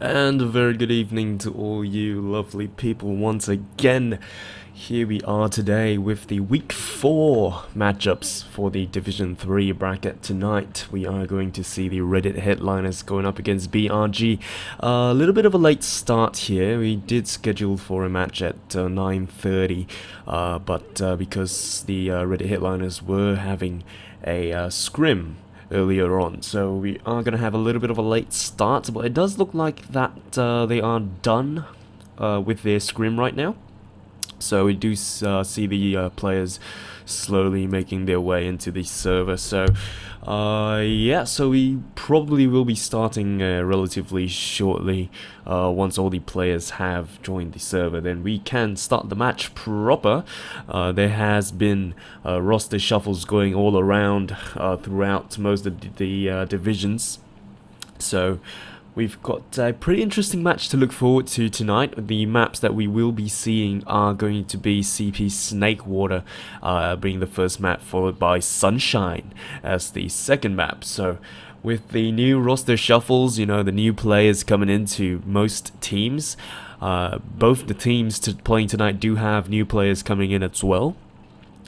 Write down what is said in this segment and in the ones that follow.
And a very good evening to all you lovely people once again. Here we are today with the Week 4 matchups for the Division 3 bracket. Tonight we are going to see the Reddit headliners going up against BRG. A little bit of a late start here. We did schedule for a match at 9:30, but because the Reddit headliners were having a scrim earlier on, so we are going to have a little bit of a late start, but it does look like that they are done with their scrim right now. So we do see the players slowly making their way into the server. So yeah, so we probably will be starting relatively shortly. Once all the players have joined the server, then we can start the match proper. There has been roster shuffles going all around throughout most of the divisions. So we've got a pretty interesting match to look forward to tonight. The maps that we will be seeing are going to be CP Snakewater being the first map, followed by Sunshine as the second map. So with the new roster shuffles, you know, the new players coming into most teams, both the teams playing tonight do have new players coming in as well.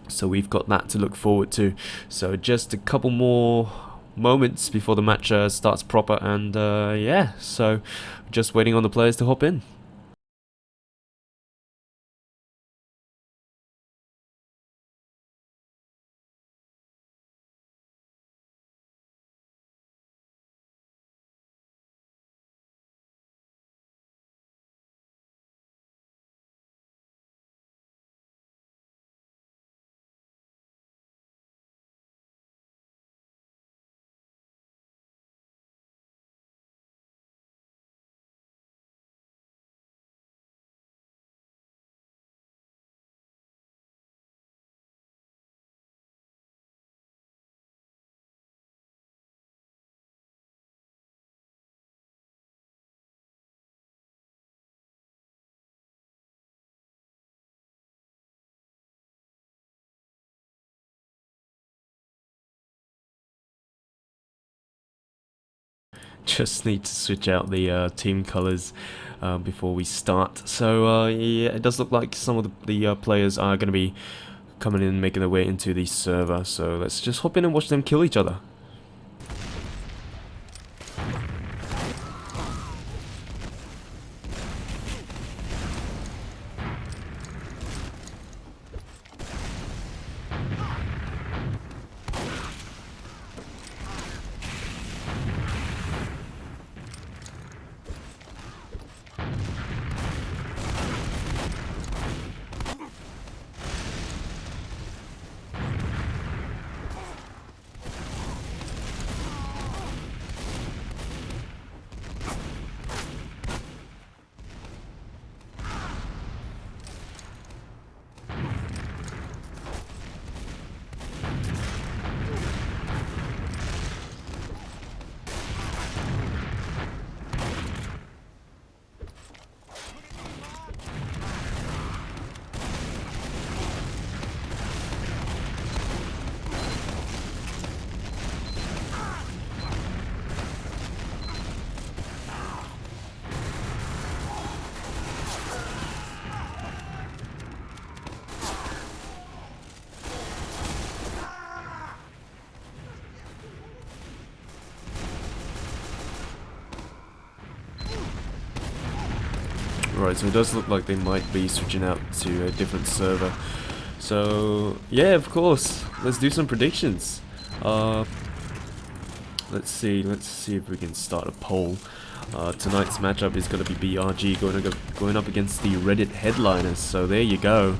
So we've got that to look forward to. So just a couple more moments before the match starts proper, and yeah, so just waiting on the players to hop in. Just need to switch out the team colors before we start. So yeah, it does look like some of the players are going to be coming in, making their way into the server. So let's just hop in and watch them kill each other. Right, so it does look like they might be switching out to a different server. So yeah, of course, let's do some predictions. Let's see if we can start a poll. Tonight's matchup is going to be BRG going up against the Reddit headliners. So there you go,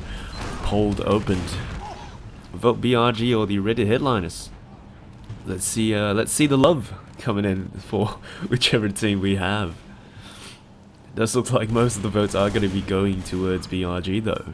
poll opened. Vote BRG or the Reddit headliners. Let's see the love coming in for whichever team we have. It does look like most of the votes are going to be going towards BRG though.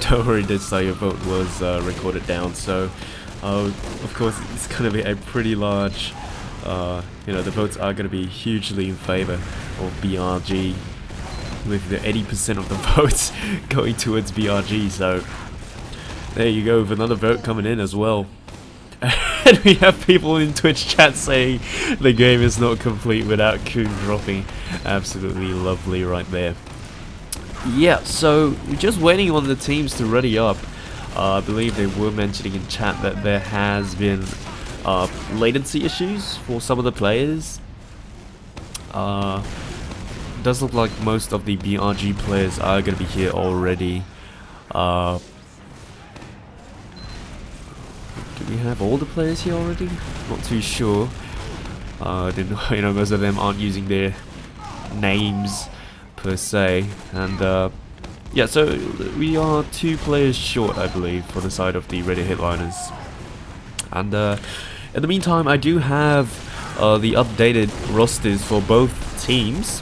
don't worry, this your vote was recorded down. So, of course, it's gonna be a pretty large. The votes are gonna be hugely in favor of BRG, with the 80% of the votes going towards BRG. So, there you go, with another vote coming in as well. And we have people in Twitch chat saying the game is not complete without Coon dropping. Absolutely lovely right there. Yeah, so we're just waiting on the teams to ready up. I believe they were mentioning in chat that there has been latency issues for some of the players. Does look like most of the BRG players are going to be here already. Do we have all the players here already? Not too sure. Then most of them aren't using their names per se, and yeah, so we are 2 players short, I believe, for the side of the Reddit Headliners. And in the meantime, I do have the updated rosters for both teams.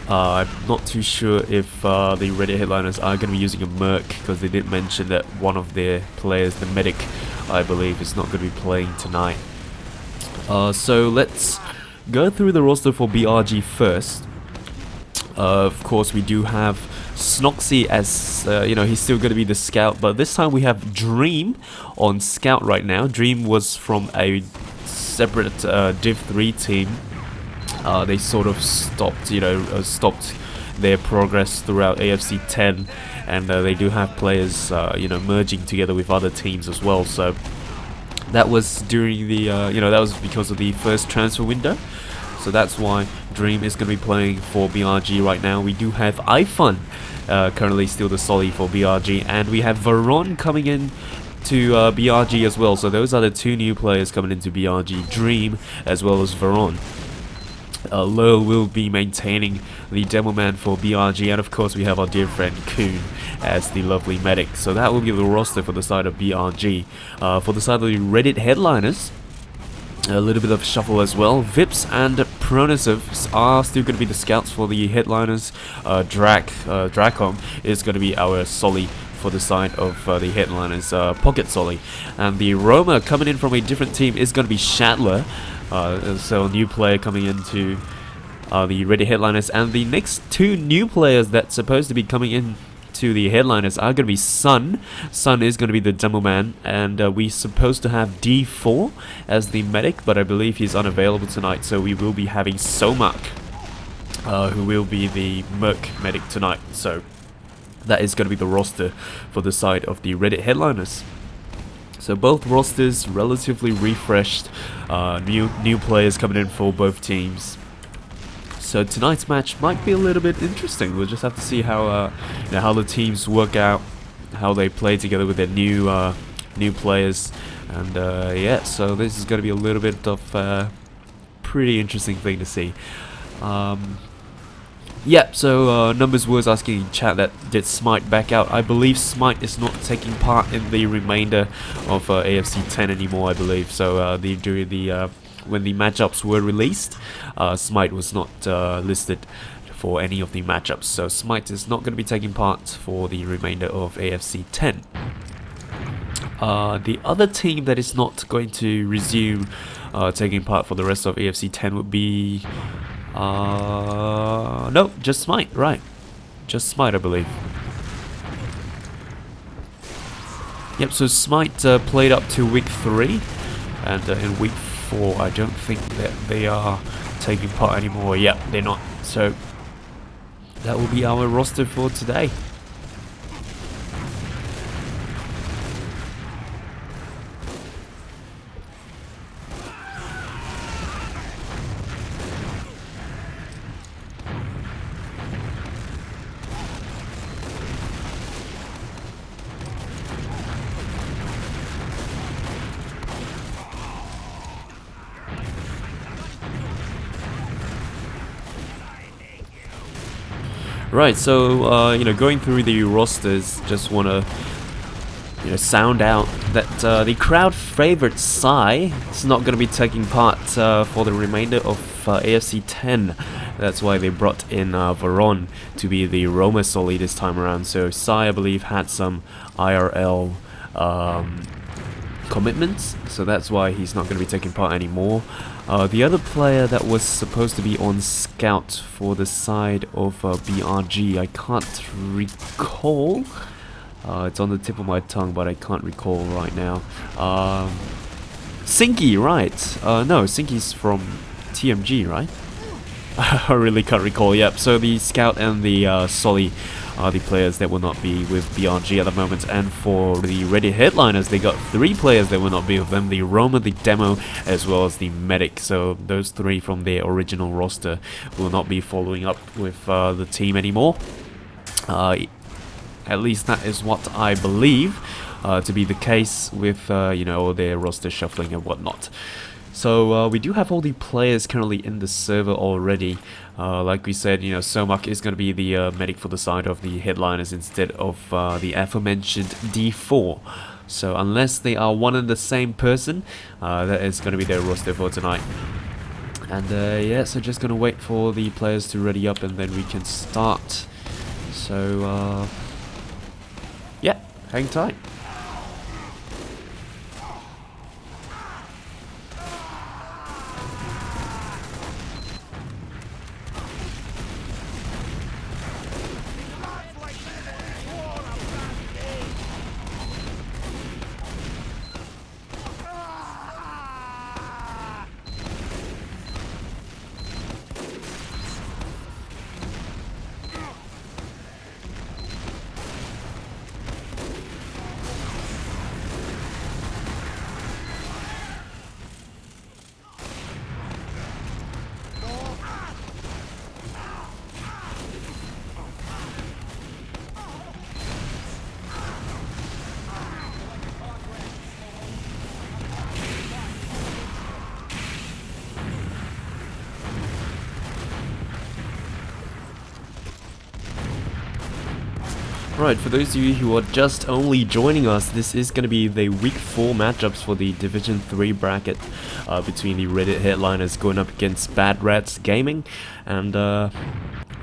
I'm not too sure if the Reddit Headliners are going to be using a Merc, because they did mention that one of their players, the Medic, I believe, is not going to be playing tonight. So let's go through the roster for BRG first. Of course, we do have Snoxy as, he's still going to be the scout, but this time we have Dream on scout right now. Dream was from a separate Div 3 team. They sort of stopped, stopped their progress throughout AFC 10, and they do have players, merging together with other teams as well. So that was during the, that was because of the first transfer window. So that's why Dream is going to be playing for BRG right now. We do have iFun currently still the solly for BRG, and we have Veron coming in to BRG as well. So those are the 2 new players coming into BRG, Dream as well as Veron. Lil will be maintaining the demo man for BRG, and of course we have our dear friend Coon as the lovely medic. So that will be the roster for the side of BRG. For the side of the Reddit Headliners, a little bit of shuffle as well. Vips and Pronosive are still going to be the scouts for the Headliners. Dracom is going to be our solly for the side of the Headliners, Pocket Solly. And the Roma coming in from a different team is going to be Shatler. So a new player coming into the Reddit Headliners. And the next 2 new players that's supposed to be coming in to the Headliners are going to be Sun. Sun is going to be the demo man, and we're supposed to have D4 as the medic, but I believe he's unavailable tonight, so we will be having Somak, who will be the Merc medic tonight. So that is going to be the roster for the side of the Reddit Headliners. So both rosters relatively refreshed, new players coming in for both teams. So tonight's match might be a little bit interesting. We'll just have to see how how the teams work out, how they play together with their new players, and yeah. So this is going to be a little bit of pretty interesting thing to see. Yeah. So Numbers was asking in chat that did Smite back out. I believe Smite is not taking part in the remainder of AFC 10 anymore. I believe so. During the when the matchups were released, Smite was not listed for any of the matchups, so Smite is not going to be taking part for the remainder of AFC 10. The other team that is not going to resume taking part for the rest of AFC 10 would be no, just Smite, right? Just Smite, I believe. Yep, so Smite played up to week 3, and in week 4, I don't think that they are taking part anymore. Yep, they're not. So that will be our roster for today. Right, so going through the rosters, just wanna sound out that the crowd favorite Sai is not going to be taking part for the remainder of AFC 10. That's why they brought in Veron to be the Roma Soli this time around. So Sai, I believe, had some IRL commitments, so that's why he's not going to be taking part anymore. The other player that was supposed to be on scout for the side of BRG, I can't recall. It's on the tip of my tongue, but I can't recall right now. Sinky, right? No, Sinky's from TMG, right? I really can't recall. Yep, so the scout and the Soli are the players that will not be with BRG at the moment. And for the Reddit headliners, they got 3 players that will not be with them: the Roma, the Demo, as well as the Medic. So those 3 from their original roster will not be following up with the team anymore. At least that is what I believe to be the case with their roster shuffling and whatnot. So we do have all the players currently in the server already. Like we said, Somak is going to be the medic for the side of the headliners instead of the aforementioned D4. So unless they are one and the same person, that is going to be their roster for tonight. And yeah, so just going to wait for the players to ready up and then we can start. So yeah, hang tight. Right, for those of you who are just only joining us, this is going to be the Week 4 matchups for the Division 3 bracket between the Reddit headliners going up against Bad Rats Gaming. And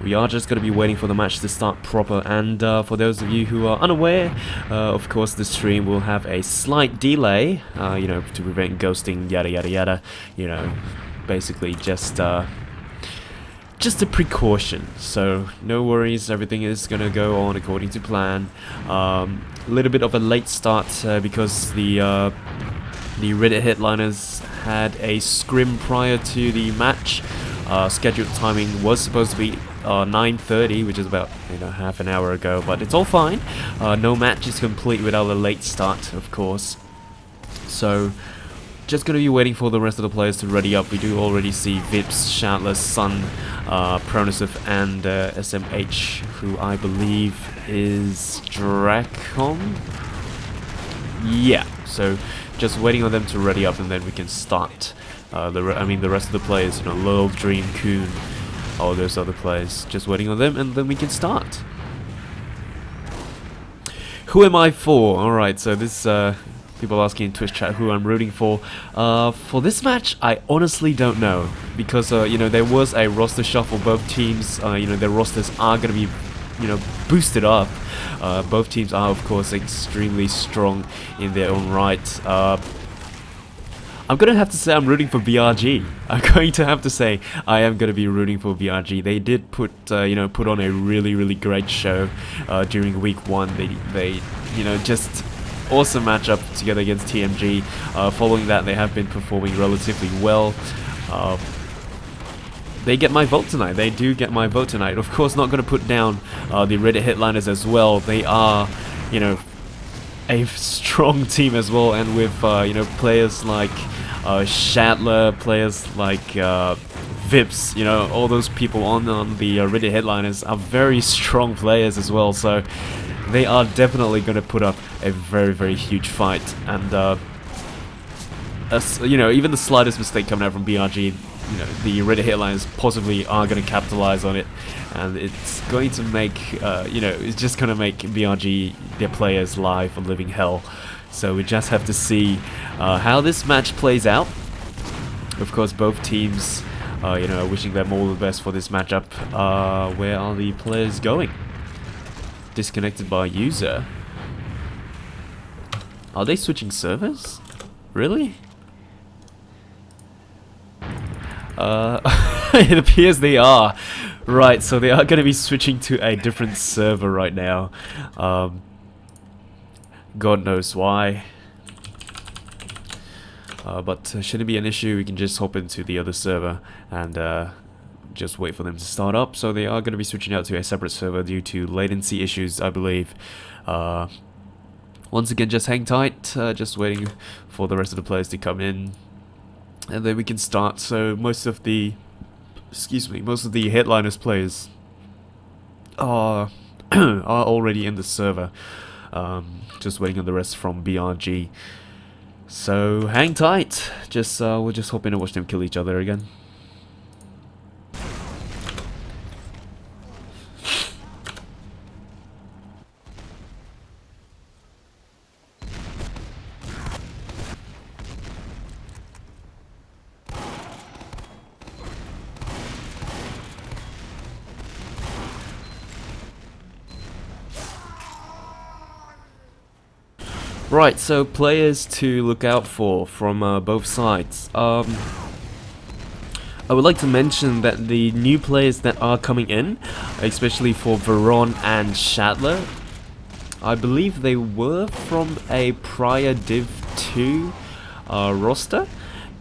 we are just going to be waiting for the match to start proper. And for those of you who are unaware, of course the stream will have a slight delay, to prevent ghosting, yada yada yada, basically just a precaution. So no worries, everything is gonna go on according to plan. A little bit of a late start because the Reddit headliners had a scrim prior to the match. Scheduled timing was supposed to be 9:30, which is about half an hour ago, but it's all fine. No match is complete without a late start, of course. So just gonna be waiting for the rest of the players to ready up. We do already see Vips, Shoutout, Sun, Pronosive, and SMH, who I believe is Dracon. Yeah, so just waiting on them to ready up, and then we can start. The rest of the players, Lil, Dream, Coon, all those other players. Just waiting on them, and then we can start. Who am I for? All right, so this. People asking in Twitch chat who I'm rooting for. For this match, I honestly don't know, because there was a roster shuffle. Both teams, their rosters are going to be, boosted up. Both teams are, of course, extremely strong in their own right. I'm going to have to say I'm rooting for BRG. I'm going to have to say I am going to be rooting for BRG. They did put on a really, really great show during Week 1. They just awesome matchup together against TMG. Following that, they have been performing relatively well. They get my vote tonight. They do get my vote tonight. Of course, not going to put down the Reddit headliners as well. They are, a strong team as well, and with players like Shatler, players like Vips, all those people on the Reddit headliners are very strong players as well. So they are definitely going to put up a very, very huge fight. And you know, even the slightest mistake coming out from BRG, you know, the Red Headliners possibly are going to capitalize on it, and it's going to make, you know, it's just going to make BRG, their players' life a living hell. So we just have to see how this match plays out. Of course, both teams, you know, wishing them all the best for this matchup. Where are the players going? Disconnected by user. Are they switching servers? Really? It appears they are. Right, so they are going to be switching to a different server right now. God knows why. But shouldn't be an issue. We can just hop into the other server and just wait for them to start up. So they are going to be switching out to a separate server due to latency issues, I believe. Once again, just hang tight. Just waiting for the rest of the players to come in, and then we can start. So most of the, most of the Headliners players are are already in the server. Just waiting on the rest from BRG. So hang tight. Just we're just hoping to watch them kill each other again. Right, so players to look out for from both sides. I would like to mention that the new players that are coming in, especially for Veron and Shatler, I believe they were from a prior Div 2 roster.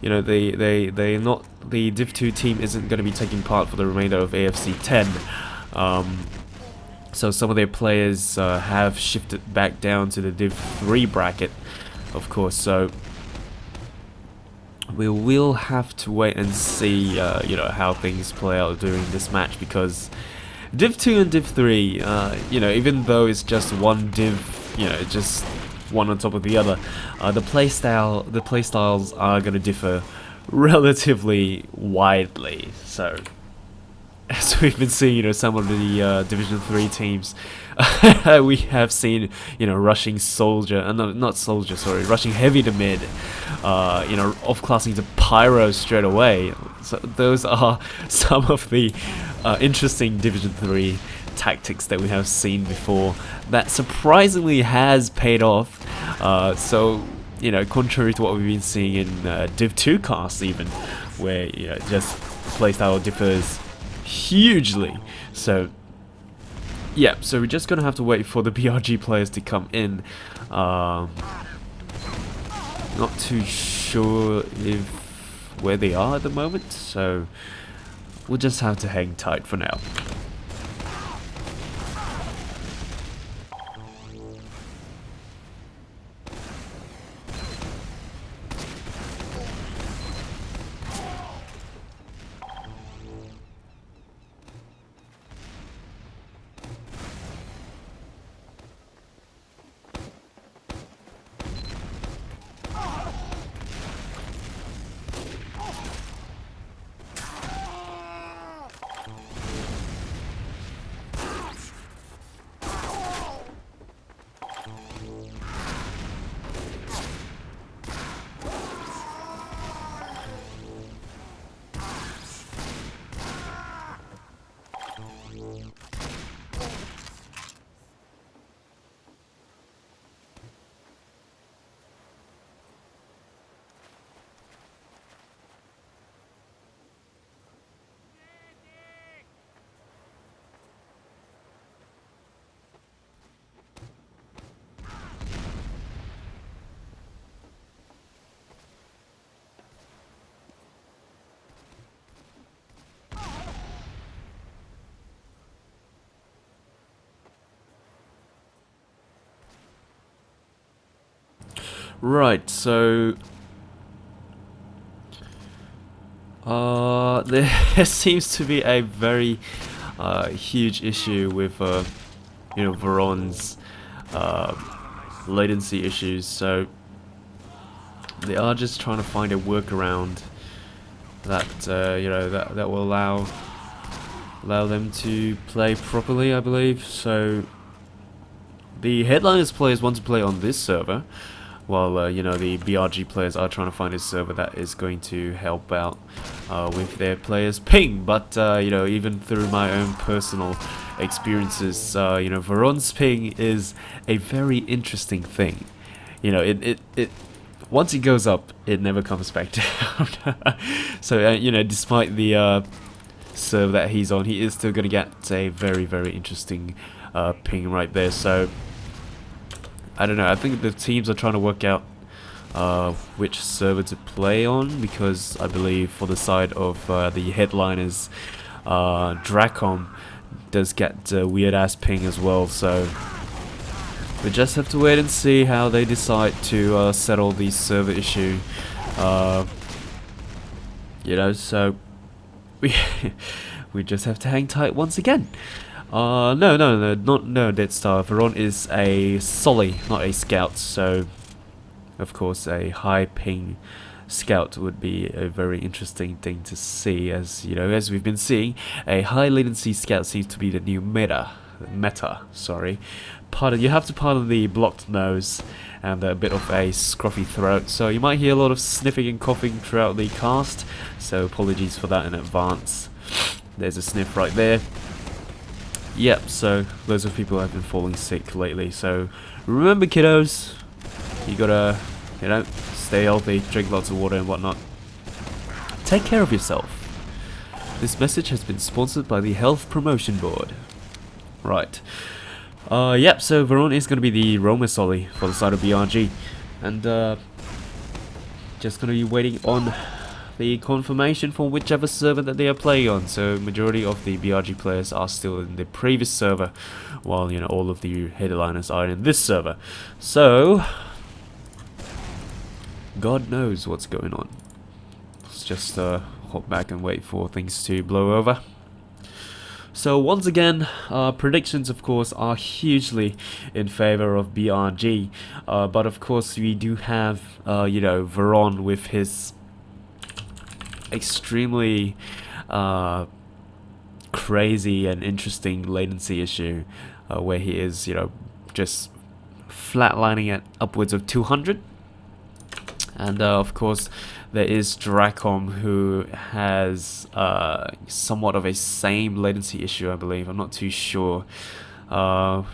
You know, they not, the Div 2 team isn't going to be taking part for the remainder of AFC 10. So some of their players have shifted back down to the Div 3 bracket, of course. So we will have to wait and see, you know, how things play out during this match, because Div 2 and Div 3, you know, even though it's just one div, you know, just one on top of the other, the playstyles are going to differ relatively widely. So as we've been seeing, you know, some of the Division 3 teams, we have seen, you know, rushing soldier, not soldier, sorry, rushing heavy to mid, you know, off-classing to pyro straight away. So those are some of the interesting Division 3 tactics that we have seen before that surprisingly has paid off. So, you know, contrary to what we've been seeing in Div 2 casts even, where, you know, just playstyle differs hugely. So yeah, so we're just gonna have to wait for the BRG players to come in. Not too sure if where they are at the moment, so we'll just have to hang tight for now. Right, so there seems to be a very huge issue with you know, Veron's latency issues. So they are just trying to find a workaround that you know, that will allow them to play properly, I believe. So the Headliners players want to play on this server, while you know, the BRG players are trying to find a server that is going to help out with their players' ping. But you know, even through my own personal experiences, you know, Veron's ping is a very interesting thing. You know, it once it goes up, it never comes back down. So you know, despite the server that he's on, he is still going to get a very, very interesting ping right there. So I don't know, I think the teams are trying to work out which server to play on, because I believe for the side of the Headliners, Dracom does get weird ass ping as well. So we just have to wait and see how they decide to settle the server issue. You know, so we just have to hang tight once again. No, Dead Star. Veron is a Solly, not a Scout, so of course a high ping Scout would be a very interesting thing to see, as you know, as we've been seeing, a high latency Scout seems to be the new meta, sorry. You have to pardon the blocked nose and a bit of a scruffy throat, so you might hear a lot of sniffing and coughing throughout the cast, so apologies for that in advance. There's a sniff right there. Yep, so loads of people have been falling sick lately, so remember, kiddos, you gotta, you know, stay healthy, drink lots of water and whatnot. Take care of yourself. This message has been sponsored by the Health Promotion Board. Right. Yep, so Veron is gonna be the Roamer Solly for the side of BRG, and just gonna be waiting on the confirmation for whichever server that they are playing on. So majority of the BRG players are still in the previous server, while you know, all of the Headliners are in this server. So God knows what's going on. Let's just hop back and wait for things to blow over. So once again, predictions of course are hugely in favor of BRG, but of course we do have you know, Veron with his extremely crazy and interesting latency issue, where he is, you know, just flatlining at upwards of 200. And of course there is Dracom, who has somewhat of a same latency issue, I believe. I'm not too sure. Yeah,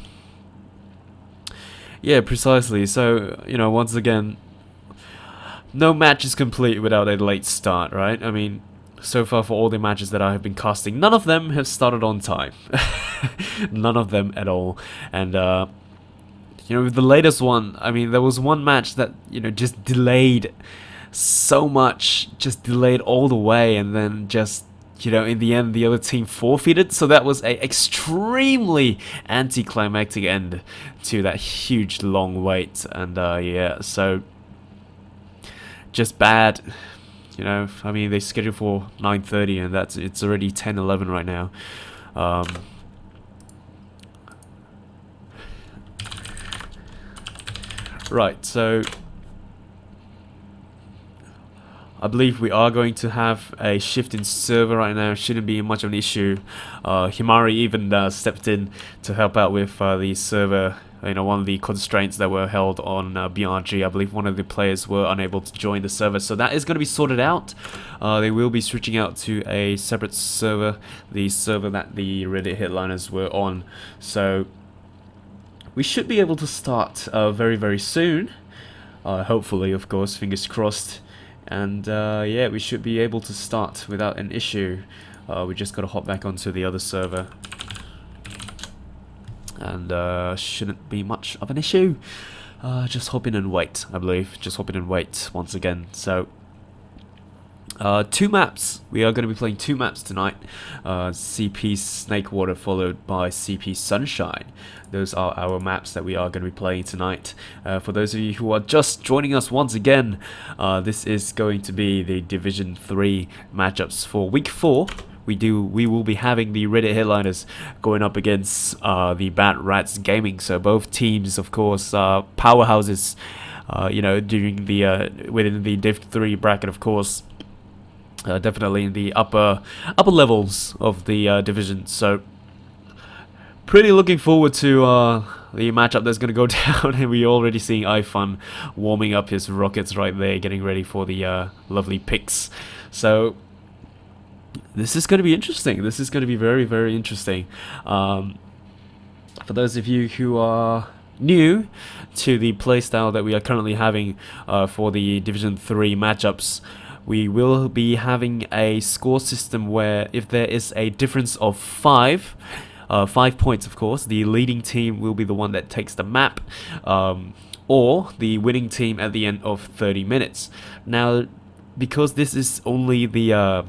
precisely. So, you know, once again, no match is complete without a late start, right? I mean, so far for all the matches that I have been casting, none of them have started on time. None of them at all. And you know, with the latest one, I mean, there was one match that, you know, just delayed so much, just delayed all the way, and then just, you know, in the end the other team forfeited. So that was a extremely anticlimactic end to that huge long wait. And yeah, so just bad, you know. I mean, they scheduled for 9:30 and it's already 10:11 right now. Right, so I believe we are going to have a shift in server right now. Shouldn't be much of an issue. Himari even stepped in to help out with the server. You know, one of the constraints that were held on BRG. I believe one of the players were unable to join the server, so that is going to be sorted out. They will be switching out to a separate server, the server that the Reddit Headliners were on. So we should be able to start very, very soon. Hopefully, of course, fingers crossed. And yeah, we should be able to start without an issue. We just got to hop back onto the other server. And shouldn't be much of an issue. Just hop in and wait, I believe. Just hop in and wait once again. So, 2 maps. We are going to be playing 2 maps tonight. CP Snakewater followed by CP Sunshine. Those are our maps that we are going to be playing tonight. For those of you who are just joining us once again, this is going to be the Division 3 matchups for Week 4. We will be having the Reddit Headliners going up against the Bat Rats Gaming. So both teams, of course, powerhouses you know, during the within the Div 3 bracket, of course. Definitely in the upper levels of the division. So pretty looking forward to the matchup that's going to go down, and we're already seeing iFun warming up his rockets right there, getting ready for the lovely picks. So this is going to be interesting. This is going to be very, very interesting. For those of you who are new to the playstyle that we are currently having for the Division 3 matchups, we will be having a score system where if there is a difference of 5 points, of course, the leading team will be the one that takes the map, or the winning team at the end of 30 minutes. Now, because this is only the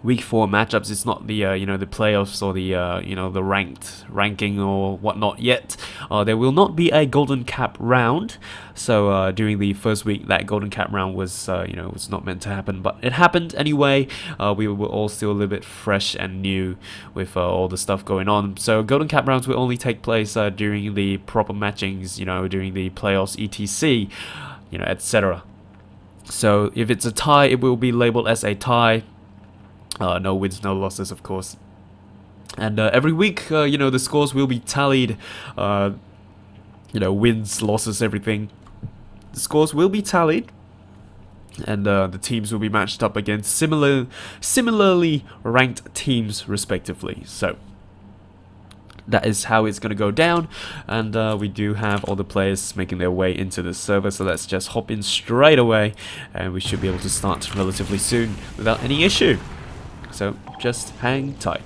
Week 4 matchups, it's not the you know, the playoffs or the you know, the ranking or whatnot yet. There will not be a golden cap round. So during the first week, that golden cap round was you know, was not meant to happen, but it happened anyway. We were all still a little bit fresh and new with all the stuff going on. So golden cap rounds will only take place during the proper matchings, you know, during the playoffs, etc., you know, etc. So if it's a tie, it will be labeled as a tie. No wins, no losses, of course. And every week, you know, the scores will be tallied. You know, wins, losses, everything. The scores will be tallied, and the teams will be matched up against similarly ranked teams, respectively. So that is how it's going to go down, and we do have all the players making their way into the server. So let's just hop in straight away, and we should be able to start relatively soon without any issue. So just hang tight.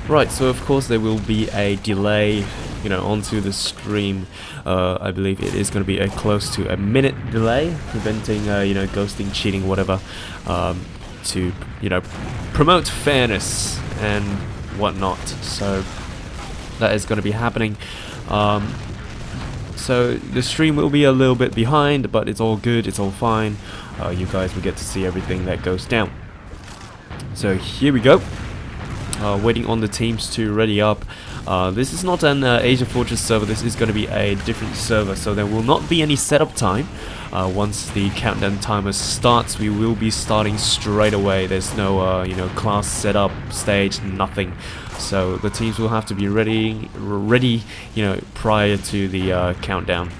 Right, so of course there will be a delay, you know, onto the stream. I believe it is going to be a close to a minute delay, preventing, you know, ghosting, cheating, whatever, to, you know, promote fairness and whatnot. So that is going to be happening. So the stream will be a little bit behind, but it's all good, it's all fine. You guys will get to see everything that goes down. So here we go. Waiting on the teams to ready up. This is not an AsiaFortress server, this is going to be a different server, so there will not be any setup time. Once the countdown timer starts, we will be starting straight away. There's no you know, class setup, stage, nothing. So the teams will have to be ready, you know, prior to the countdown.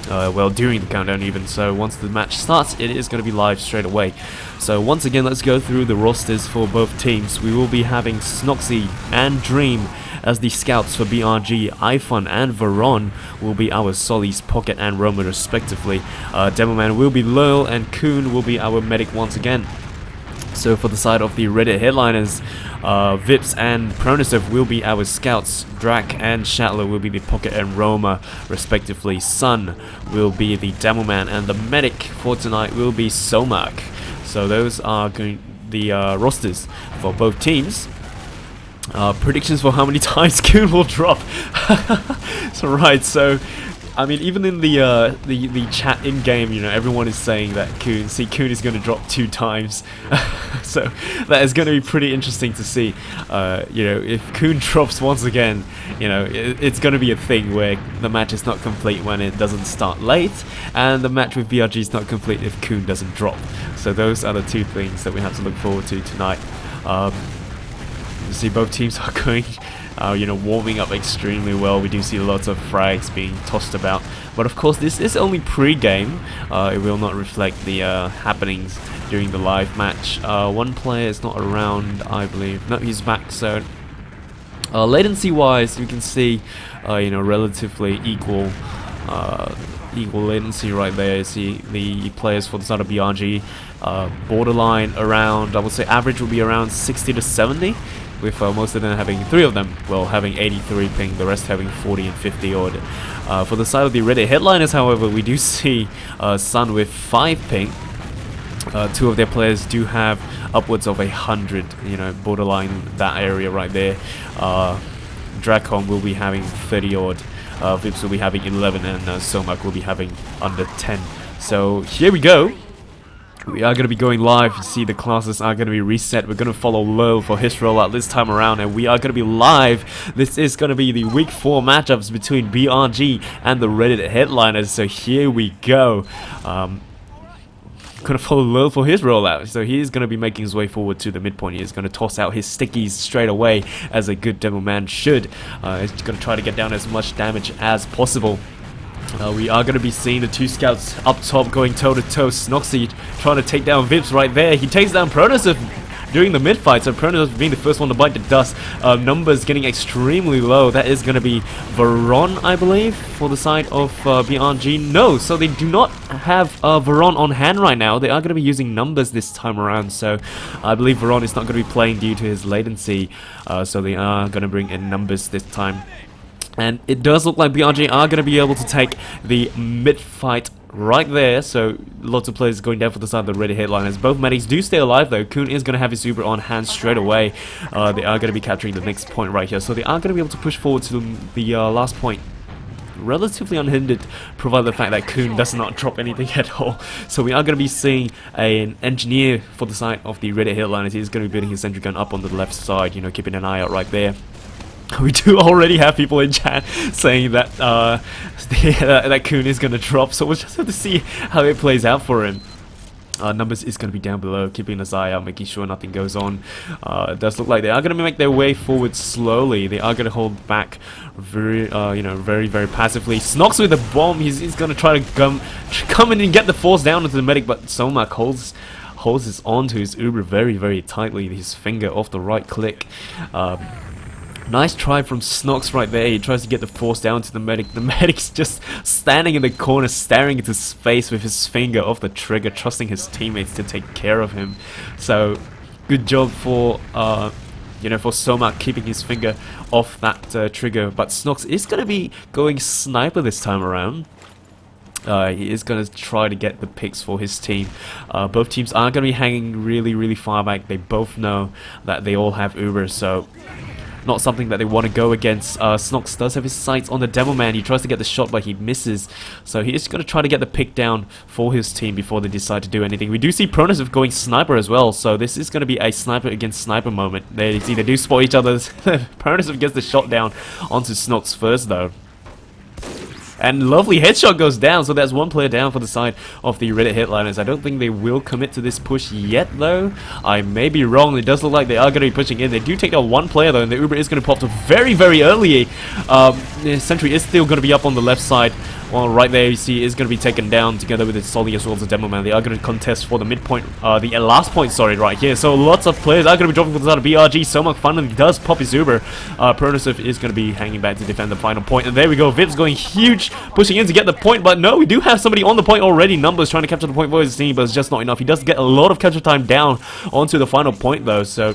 Well, during the countdown even. So once the match starts, it is going to be live straight away. So once again, let's go through the rosters for both teams. We will be having Snoxy and Dream as the scouts for BRG. iFun and Veron will be our Solis, Pocket and Roma respectively. Demoman will be Loyal, and Kuhn will be our medic once again. So for the side of the Reddit headliners, Vips and Pronosev will be our scouts. Drac and Shatler will be the Pocket and Roma respectively. Sun will be the Demoman, and the medic for tonight will be Somak. So those are going the rosters for both teams. Predictions for how many times Kuhn will drop. So right, so I mean, even in the chat in game, you know, everyone is saying that Kuhn is going to drop 2 times. So that is going to be pretty interesting to see. You know, if Kuhn drops once again, you know, it's going to be a thing where the match is not complete when it doesn't start late, and the match with BRG is not complete if Kuhn doesn't drop. So those are the 2 things that we have to look forward to tonight. You see, both teams are going you know, warming up extremely well. We do see lots of frags being tossed about, but of course this is only pre-game. It will not reflect the happenings during the live match. One player is not around, I believe. No, he's back. So latency wise, you can see you know, relatively equal latency right there. You see the players for the side of BRG borderline around, I would say average would be around 60 to 70, with most of them having, 3 of them, well, having 83 ping, the rest having 40 and 50 odd. For the side of the Reddit headliners, however, we do see Sun with 5 ping. 2 of their players do have upwards of 100, you know, borderline that area right there. Dracon will be having 30 odd, Vips will be having 11, and Somak will be having under 10. So here we go. We are going to be going live. You see the classes are going to be reset. We're going to follow low for his rollout this time around, and we are going to be live. This is going to be the week 4 matchups between BRG and the Reddit headliners. So here we go. Going to follow low for his rollout. So he is going to be making his way forward to the midpoint. He is going to toss out his stickies straight away, as a good demo man should. He's going to try to get down as much damage as possible. We are going to be seeing the 2 scouts up top going toe-to-toe. Snoxy trying to take down Vips right there. He takes down Pronosif during the mid-fight, so Pronosif being the first one to bite the dust. Numbers getting extremely low. That is going to be Veron, I believe, for the side of BRG. No, so they do not have Veron on hand right now. They are going to be using numbers this time around, so I believe Veron is not going to be playing due to his latency. So they are going to bring in numbers this time. And it does look like BRG are going to be able to take the mid-fight right there. So lots of players going down for the side of the Reddit headliners. Both medics do stay alive though. Kuhn is going to have his Uber on hand straight away. They are going to be capturing the next point right here. So they are going to be able to push forward to the last point relatively unhindered, provided the fact that Kuhn does not drop anything at all. So we are going to be seeing an engineer for the side of the Reddit headliners. He's going to be building his sentry gun up on the left side, you know, keeping an eye out right there. We do already have people in chat saying that that Kuhn is going to drop, so we'll just have to see how it plays out for him. Numbers is going to be down below, keeping his eye out, making sure nothing goes on. It does look like they are going to make their way forward slowly. They are going to hold back very, you know, very passively. Snox with a bomb. He's going to try to come in and get the force down into the medic, but Somak holds his on to his Uber very tightly. His finger off the right click. Nice try from Snox right there. He tries to get the force down to the medic. The medic's just standing in the corner, staring into space with his finger off the trigger, trusting his teammates to take care of him. So, good job for you know, for Somak keeping his finger off that trigger. But Snox is going to be going sniper this time around. He is going to try to get the picks for his team. Both teams are going to be hanging really far back. They both know that they all have Ubers, so not something that they want to go against. Snox does have his sights on the Demo Man. He tries to get the shot, but he misses. So he is going to try to get the pick down for his team before they decide to do anything. We do see Pronosif going sniper as well, so this is going to be a sniper against sniper moment. There you see they do spot each other. Pronosif gets the shot down onto Snox first though. And lovely headshot goes down, so that's one player down for the side of the Reddit headliners. I don't think they will commit to this push yet, though. I may be wrong. It does look like they are going to be pushing in. They do take down one player, though, and the Uber is going to pop to very early. The sentry is still going to be up on the left side. Well, right there, you see, is going to be taken down together with its Solly as well as the Demo Man. They are going to contest for the midpoint, the last point, sorry, right here. So lots of players are going to be dropping for the side of BRG. Somak finally does pop his Uber. Pronosif is going to be hanging back to defend the final point. And there we go. Vips going huge, pushing in to get the point. But no, we do have somebody on the point already. Numbers trying to capture the point for his team, but it's just not enough. He does get a lot of capture time down onto the final point, though. So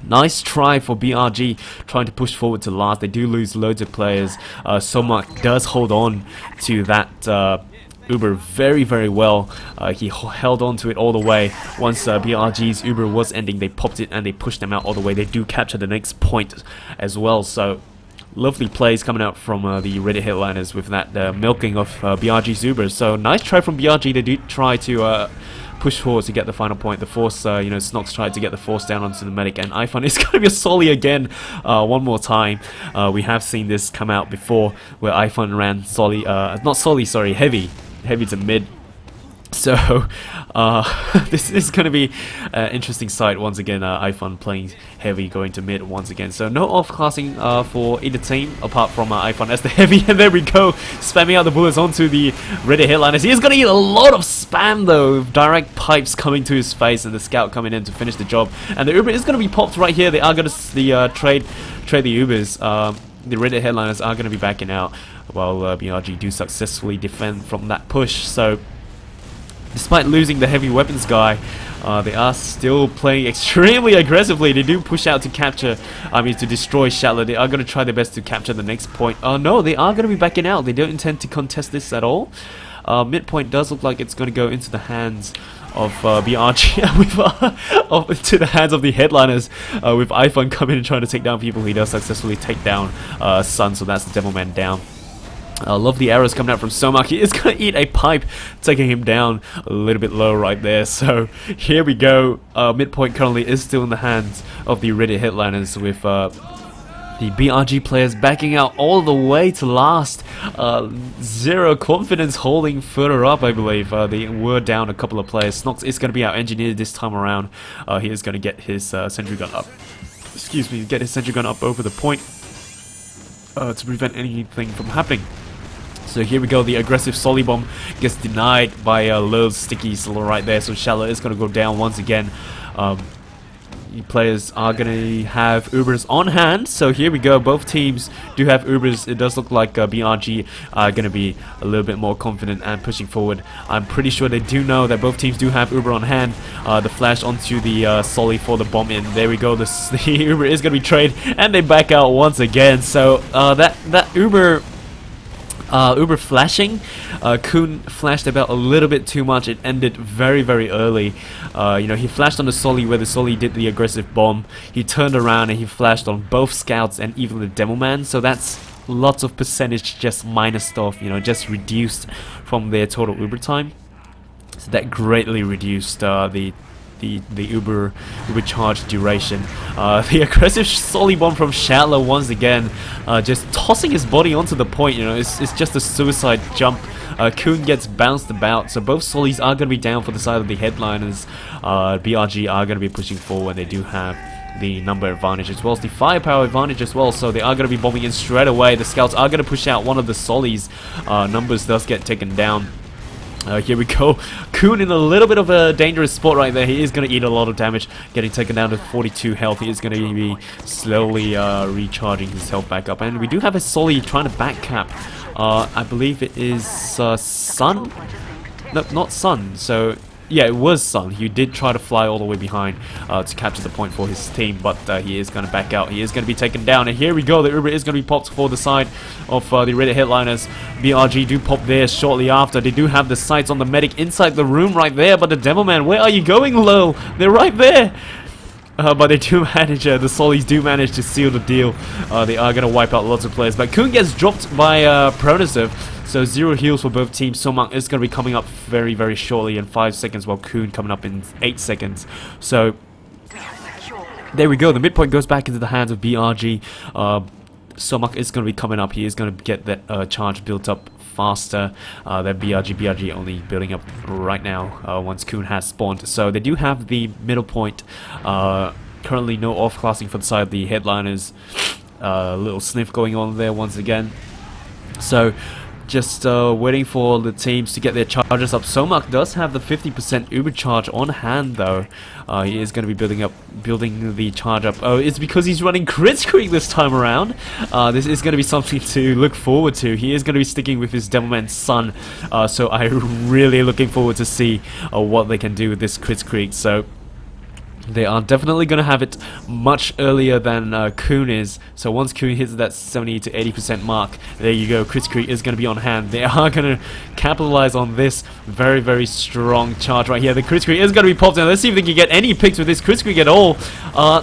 nice try for BRG trying to push forward to last. They do lose loads of players. Somak does hold on to that Uber very well. He held on to it all the way. Once BRG's Uber was ending, they popped it and they pushed them out all the way. They do capture the next point as well. So lovely plays coming out from the Reddit headliners with that milking of BRG's Uber. So nice try from BRG. They do try to push forward to get the final point. The force, you know, Snox tried to get the force down onto the medic, and iPhone is going to be a Solly again one more time. We have seen this come out before, where iPhone ran Solly, not Solly, sorry, Heavy to mid. So, this is going to be an interesting sight once again. iPhone playing heavy, going to mid once again. So, no off-classing for either team apart from iPhone as the heavy. And there we go, spamming out the bullets onto the Reddit headliners. He is going to eat a lot of spam though, direct pipes coming to his face, and the scout coming in to finish the job. And the Uber is going to be popped right here. They are going to trade the Ubers. The Reddit headliners are going to be backing out while BRG do successfully defend from that push. So, despite losing the heavy weapons guy, they are still playing extremely aggressively. They do push out to capture, to destroy Shatler. They are going to try their best to capture the next point. No, they are going to be backing out. They don't intend to contest this at all. Midpoint does look like it's going to go into the hands of BRG, to the hands of the headliners, with iPhone coming and trying to take down people. He does successfully take down Sun, so that's the Devilman down. Lovely arrows coming out from Somak. He is going to eat a pipe, taking him down a little bit low right there. So here we go. Midpoint currently is still in the hands of the Reddit headliners, with the BRG players backing out all the way to last. Zero confidence holding further up, I believe. They were down a couple of players. Snox is going to be our engineer this time around. He is going to get his sentry gun up. Excuse me, get his sentry gun up over the point to prevent anything from happening. So here we go, the aggressive Solly Bomb gets denied by Lil Stickies right there, so Shallow is going to go down once again. Players are going to have Ubers on hand, so here we go, both teams do have Ubers. It does look like BRG are going to be a little bit more confident and pushing forward. I'm pretty sure they do know that both teams do have Uber on hand. The flash onto the Solly for the bomb in. There we go, the Uber is going to be traded, and they back out once again. So that Uber flashing, Kuhn flashed about a little bit too much. It ended very, very early. He flashed on the Solly where the Solly did the aggressive bomb. He turned around and he flashed on both scouts and even the Devilman. So that's lots of percentage just minused off, just reduced from their total Uber time. So that greatly reduced the Uber charge duration. The aggressive Solly bomb from Shatler once again, just tossing his body onto the point. It's just a suicide jump. Kuhn gets bounced about, so both Sollys are going to be down for the side of the headliners. BRG are going to be pushing forward. They do have the number advantage as well as the firepower advantage as well, so they are going to be bombing in straight away. The scouts are going to push out one of the Sollys. Numbers does get taken down. Here we go. Kuhn in a little bit of a dangerous spot right there. He is going to eat a lot of damage, getting taken down to 42 health. He is going to be slowly recharging his health back up. And we do have a Solly trying to back cap. I believe it is Sun? No, not Sun. So, yeah, it was Sun. He did try to fly all the way behind to capture the point for his team, but he is going to back out. He is going to be taken down. And here we go. The Uber is going to be popped for the side of the Reddit headliners. BRG do pop there shortly after. They do have the sights on the medic inside the room right there, but the Devilman, where are you going, Lil? They're right there. But they do manage, the Sollys do manage to seal the deal. They are going to wipe out lots of players. But Kuhn gets dropped by Pronasev. So 0 heals for both teams. Somak is going to be coming up very, very shortly in 5 seconds, while Kuhn coming up in 8 seconds. So there we go. The midpoint goes back into the hands of BRG. Somak is going to be coming up. He is going to get that charge built up faster than BRG. BRG only building up right now once Kuhn has spawned. So they do have the middle point. Currently no off-classing for the side of the headliners. Little sniff going on there once again. So just waiting for the teams to get their charges up. Somak does have the 50% Uber charge on hand though. He is going to be building the charge up. Oh, it's because he's running Kritzkrieg this time around. This is going to be something to look forward to. He is going to be sticking with his Devilman Sun. So I'm really looking forward to see what they can do with this Kritzkrieg. So they are definitely going to have it much earlier than Kuhn is. So once Kuhn hits that 70 to 80% mark, there you go, Kritzkrieg is going to be on hand. They are going to capitalize on this very, very strong charge right here. The Kritzkrieg is going to be popped in. Let's see if they can get any picks with this Kritzkrieg at all.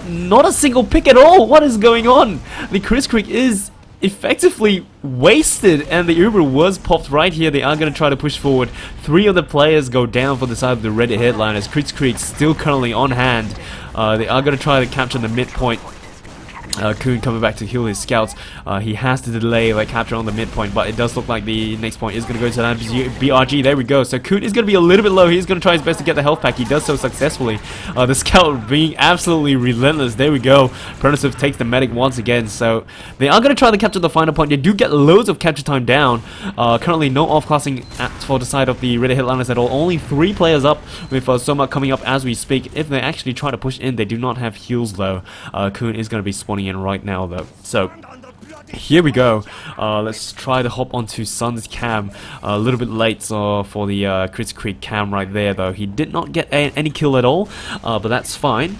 Not a single pick at all. What is going on? The Kritzkrieg is effectively wasted, and the Uber was popped right here. They are going to try to push forward. 3 of the players go down for the side of the Reddit headliners. Kritzkrieg still currently on hand. They are going to try to capture the midpoint. Kuhn coming back to heal his scouts. He has to delay like capture on the midpoint, but it does look like the next point is going to go to that BRG. There we go. So Kuhn is going to be a little bit low. He's going to try his best to get the health pack. He does so successfully. The scout being absolutely relentless. There we go. Pronosov takes the medic once again. So they are going to try to capture the final point. They do get loads of capture time down. Currently no off-classing for the side of the Red Highlanders at all. Only 3 players up with Soma coming up as we speak. If they actually try to push in, they do not have heals though. Kuhn is going to be spawning in right now though. So here we go. Let's try to hop onto Sun's cam. A little bit late for the Chris Creek cam right there though. He did not get any kill at all, but that's fine.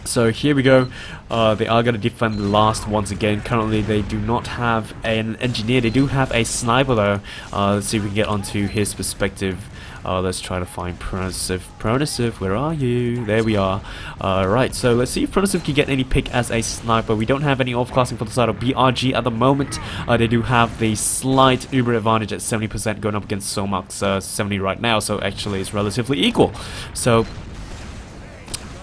So here we go. They are going to defend the last once again. Currently they do not have an engineer. They do have a sniper though. Let's see if we can get onto his perspective. Let's try to find Pronosov. Pronosov, where are you? There we are. Right, so let's see if Pronosov can get any pick as a sniper. We don't have any off-classing for the side of BRG at the moment. They do have the slight Uber advantage at 70% going up against Somak's 70 right now, so actually it's relatively equal. So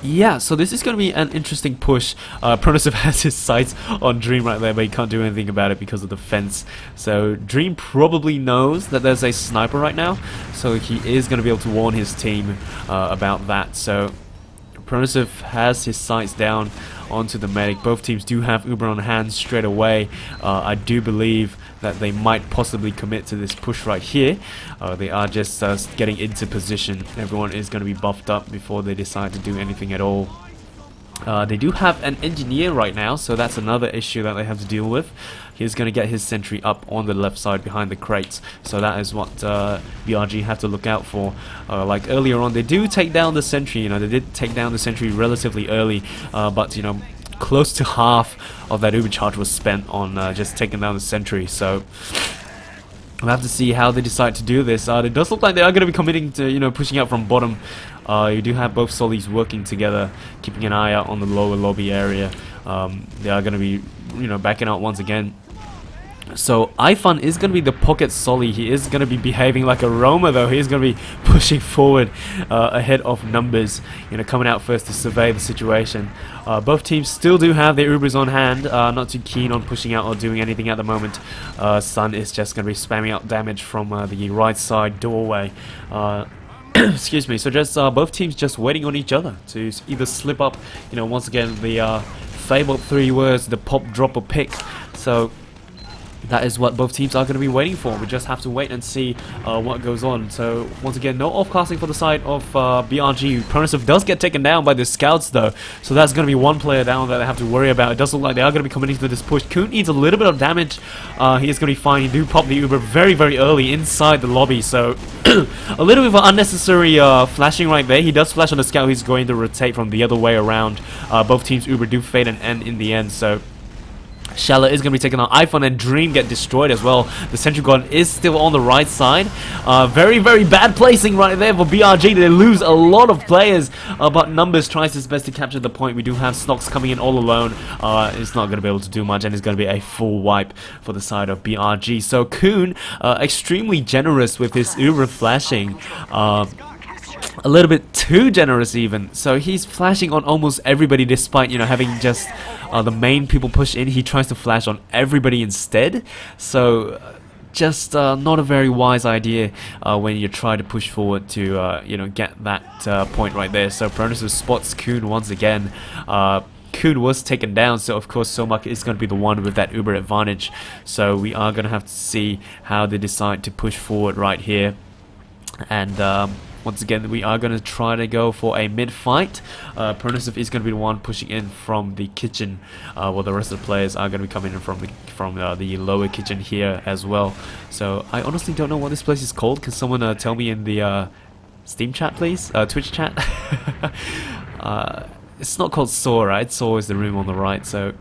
yeah, so this is going to be an interesting push. Pronosov has his sights on Dream right there, but he can't do anything about it because of the fence. So Dream probably knows that there's a sniper right now, so he is going to be able to warn his team about that. So Pronosov has his sights down onto the medic. Both teams do have Uber on hand straight away. I do believe that they might possibly commit to this push right here. They are just getting into position. Everyone is going to be buffed up before they decide to do anything at all. They do have an engineer right now, so that's another issue that they have to deal with. He's going to get his sentry up on the left side behind the crates, so that is what BRG have to look out for. Like earlier on, they do take down the sentry. You know, they did take down the sentry relatively early, but you know, close to half of that Uber charge was spent on just taking down the sentry. So we'll have to see how they decide to do this. It does look like they are going to be committing to, you know, pushing out from bottom. You do have both solis working together, keeping an eye out on the lower lobby area. They are going to be, you know, backing out once again. So Ifan is going to be the pocket Soli. He is going to be behaving like a roamer though. He is going to be pushing forward ahead of numbers, you know, coming out first to survey the situation. Both teams still do have their Ubers on hand, not too keen on pushing out or doing anything at the moment. Sun is just going to be spamming out damage from the right side doorway. Excuse me. So just both teams just waiting on each other to either slip up, you know, once again the fabled 3 words, the pop, drop or pick. So that is what both teams are going to be waiting for. We just have to wait and see what goes on. So once again, no off-casting for the side of BRG. Pronosov does get taken down by the scouts though, so that's going to be 1 player down that they have to worry about. It does look like they are going to be committing to this push. Kuhn needs a little bit of damage. He is going to be fine. He do pop the Uber very, very early inside the lobby, so a little bit of unnecessary flashing right there. He does flash on the scout. He's going to rotate from the other way around. Both teams Uber do fade and end in the end, so Shala is going to be taken on. iPhone and Dream get destroyed as well. The Central Guard is still on the right side. Very, very bad placing right there for BRG. They lose a lot of players, but Numbers tries his best to capture the point. We do have Snox coming in all alone. It's not going to be able to do much, and it's going to be a full wipe for the side of BRG. So Kuhn, extremely generous with his Uber flashing. A little bit too generous even. So he's flashing on almost everybody despite, you know, having just the main people push in. He tries to flash on everybody instead. So just not a very wise idea when you try to push forward to, you know, get that point right there. So Pronosov spots Kuhn once again. Kuhn was taken down, so of course Somak is going to be the one with that Uber advantage. So we are going to have to see how they decide to push forward right here. And once again, we are going to try to go for a mid-fight. Pronosov is going to be the one pushing in from the kitchen, while the rest of the players are going to be coming in from the lower kitchen here as well. So I honestly don't know what this place is called. Can someone tell me in the Steam chat, please? Twitch chat? It's not called SAW, right? SAW is the room on the right, so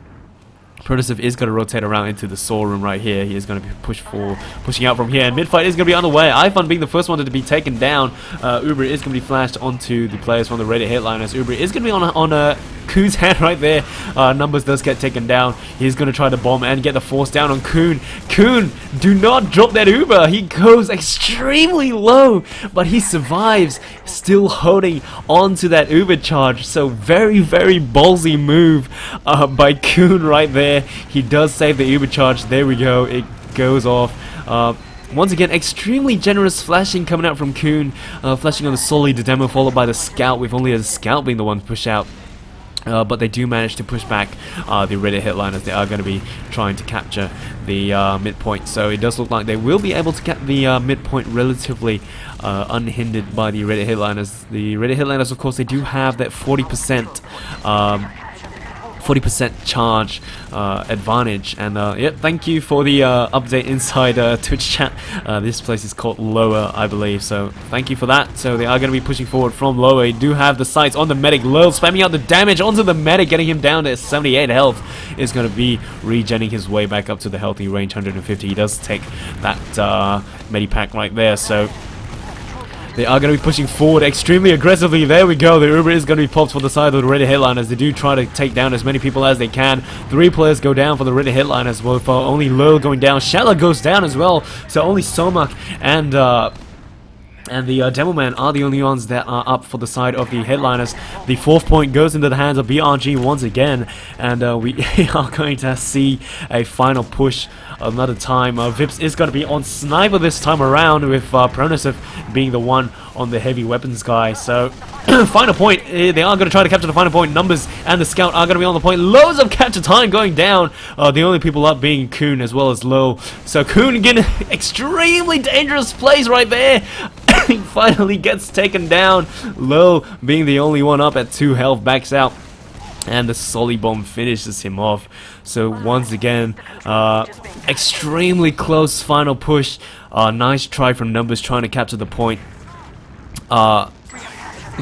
Pronosov is going to rotate around into the SAW room right here. He is going to be pushing out from here, and mid-fight is going to be underway. iFun being the first one to be taken down. Uber is going to be flashed onto the players from the Reddit headliners. Uber is going to be on a Kuhn's hand right there. Numbers does get taken down. He's going to try to bomb and get the force down on Kuhn. Kuhn, do not drop that Uber. He goes extremely low, but he survives, still holding on to that Uber charge. So very, very ballsy move by Kuhn right there. He does save the Uber charge. There we go. It goes off. Once again, extremely generous flashing coming out from Kuhn. Flashing on the Solly, the demo, followed by the Scout, with only the Scout being the one to push out. But they do manage to push back the Reddit Headliners. They are going to be trying to capture the midpoint. So it does look like they will be able to get the midpoint relatively unhindered by the Reddit Headliners. The Reddit Headliners, of course, they do have that 40% charge advantage. And yep, thank you for the update inside Twitch chat. This place is called Lower, I believe, so thank you for that. So they are going to be pushing forward from Lower. They do have the sights on the medic. Low spamming out the damage onto the medic, getting him down to 78 health. Is going to be regenning his way back up to the healthy range 150. He does take that medipack right there, so they are going to be pushing forward extremely aggressively. There we go. The Uber is going to be popped for the side of the Reddit Headliners. They do try to take down as many people as they can. 3 players go down for the Reddit Headliners. Well, for only Low going down. Shala goes down as well. So only Somak and the Demo Man are the only ones that are up for the side of the Headliners. The 4th point goes into the hands of BRG once again, and we are going to see a final push another time. Vips is going to be on Sniper this time around, with Pronosov being the one on the heavy weapons guy. So final point, they are going to try to capture the final point. Numbers and the Scout are going to be on the point. Loads of capture time going down. The only people up being Kuhn as well as Low. So Kuhn getting extremely dangerous plays right there. He finally gets taken down. Low being the only one up at 2 health, backs out, and the Solly bomb finishes him off. So once again, extremely close final push. Nice try from Numbers trying to capture the point.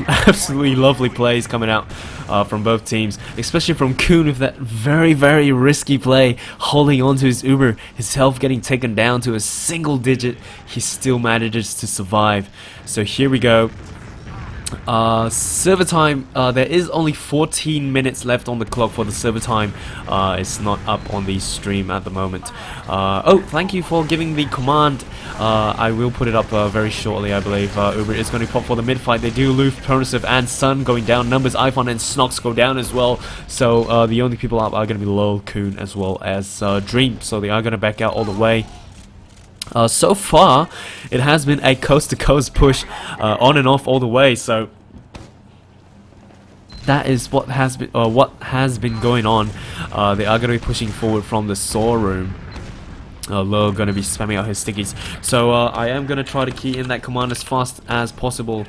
Absolutely lovely plays coming out from both teams, especially from Kuhn with that very, very risky play, holding on to his Uber, his health getting taken down to a single digit. He still manages to survive. So here we go. Server time, there is only 14 minutes left on the clock for the server time. It's not up on the stream at the moment. Oh, thank you for giving the command. I will put it up very shortly, I believe. Uber is going to pop for the mid-fight. They do lose Pronosov and Sun going down. Numbers, iPhone, and Snox go down as well. So the only people up are going to be Lol, Kuhn, as well as Dream. So they are going to back out all the way. So far, it has been a coast-to-coast push on and off all the way. So that is what has been going on. They are going to be pushing forward from the Saw room. Low going to be spamming out his stickies. So I am going to try to key in that command as fast as possible.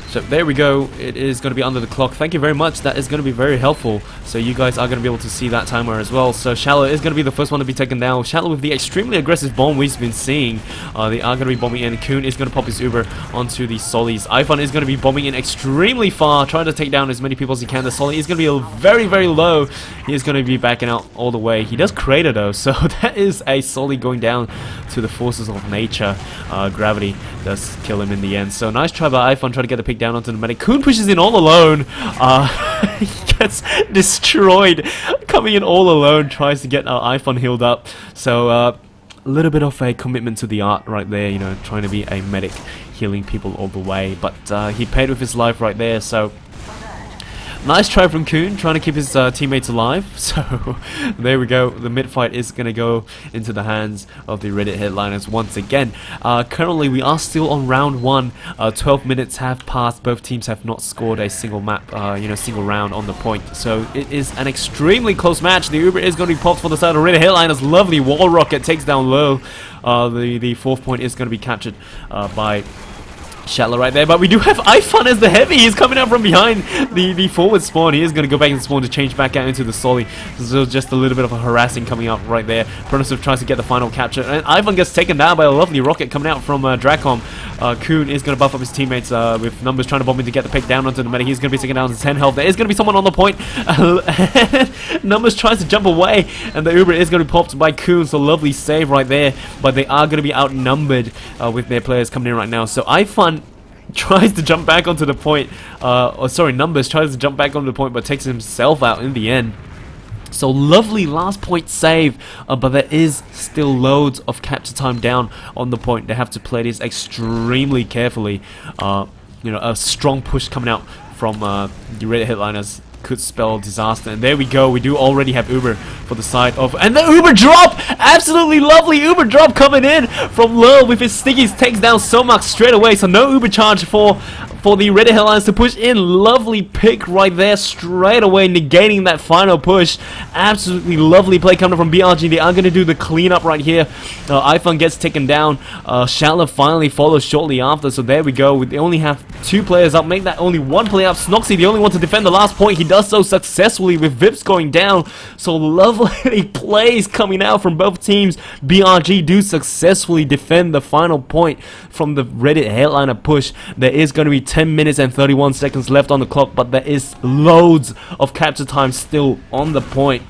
So there we go. It is going to be under the clock. Thank you very much. That is going to be very helpful. So you guys are going to be able to see that timer as well. So Shallow is going to be the first one to be taken down. Shallow with the extremely aggressive bomb we've been seeing. They are going to be bombing in. Kuhn is going to pop his Uber onto the Solis. iPhone is going to be bombing in extremely far, trying to take down as many people as he can. The Solly is going to be very, very low. He is going to be backing out all the way. He does crater though, so that is a Solly going down to the forces of nature. Gravity does kill him in the end. So nice try by iPhone, trying to get the pick down onto the medic. Kuhn pushes in all alone. He gets destroyed. Coming in all alone, tries to get iPhone healed up. So a little bit of a commitment to the art right there, you know, trying to be a medic, healing people all the way. But he paid with his life right there, so nice try from Kuhn, trying to keep his teammates alive. So there we go. The mid fight is going to go into the hands of the Reddit Headliners once again. Currently we are still on round 1. 12 minutes have passed. Both teams have not scored a single map, single round on the point. So it is an extremely close match. The Uber is going to be popped for the side of Reddit Headliners. Lovely wall rocket takes down Low. The 4th point is going to be captured by Shatler right there, but we do have iPhone as the heavy. He's coming out from behind the forward spawn. He is going to go back and spawn to change back out into the Solly. So just a little bit of a harassing coming out right there. Pronosov tries to get the final capture, and Ivan gets taken down by a lovely rocket coming out from Dracom. Kuhn is going to buff up his teammates with Numbers trying to bomb in to get the pick down onto the medic. He's going to be taken down to 10 health. There is going to be someone on the point. Numbers tries to jump away, and the Uber is going to be popped by Kuhn. So lovely save right there, but they are going to be outnumbered with their players coming in right now. So Ivan tries to jump back onto the point, or sorry, Numbers tries to jump back onto the point, but takes himself out in the end. So lovely last point save, but there is still loads of capture time down on the point. They have to play this extremely carefully. You know, a strong push coming out from the Red Headliners could spell disaster. And there we go, we do already have Uber for the side of, and the Uber drop, absolutely lovely Uber drop coming in from Lil with his stickies, takes down Somak straight away. So no Uber charge for the Red Headliners to push in. Lovely pick right there straight away, negating that final push. Absolutely lovely play coming from BRG. They are going to do the cleanup right here. iPhone gets taken down. Shatler finally follows shortly after. So there we go. They only have 2 players up. Make that only 1 player up. Snoxy, the only one to defend the last point. He does so successfully with Vips going down. So lovely plays coming out from both teams. BRG do successfully defend the final point from the Reddit headliner push. There is going to be 10 minutes and 31 seconds left on the clock, but there is loads of capture time still on the point.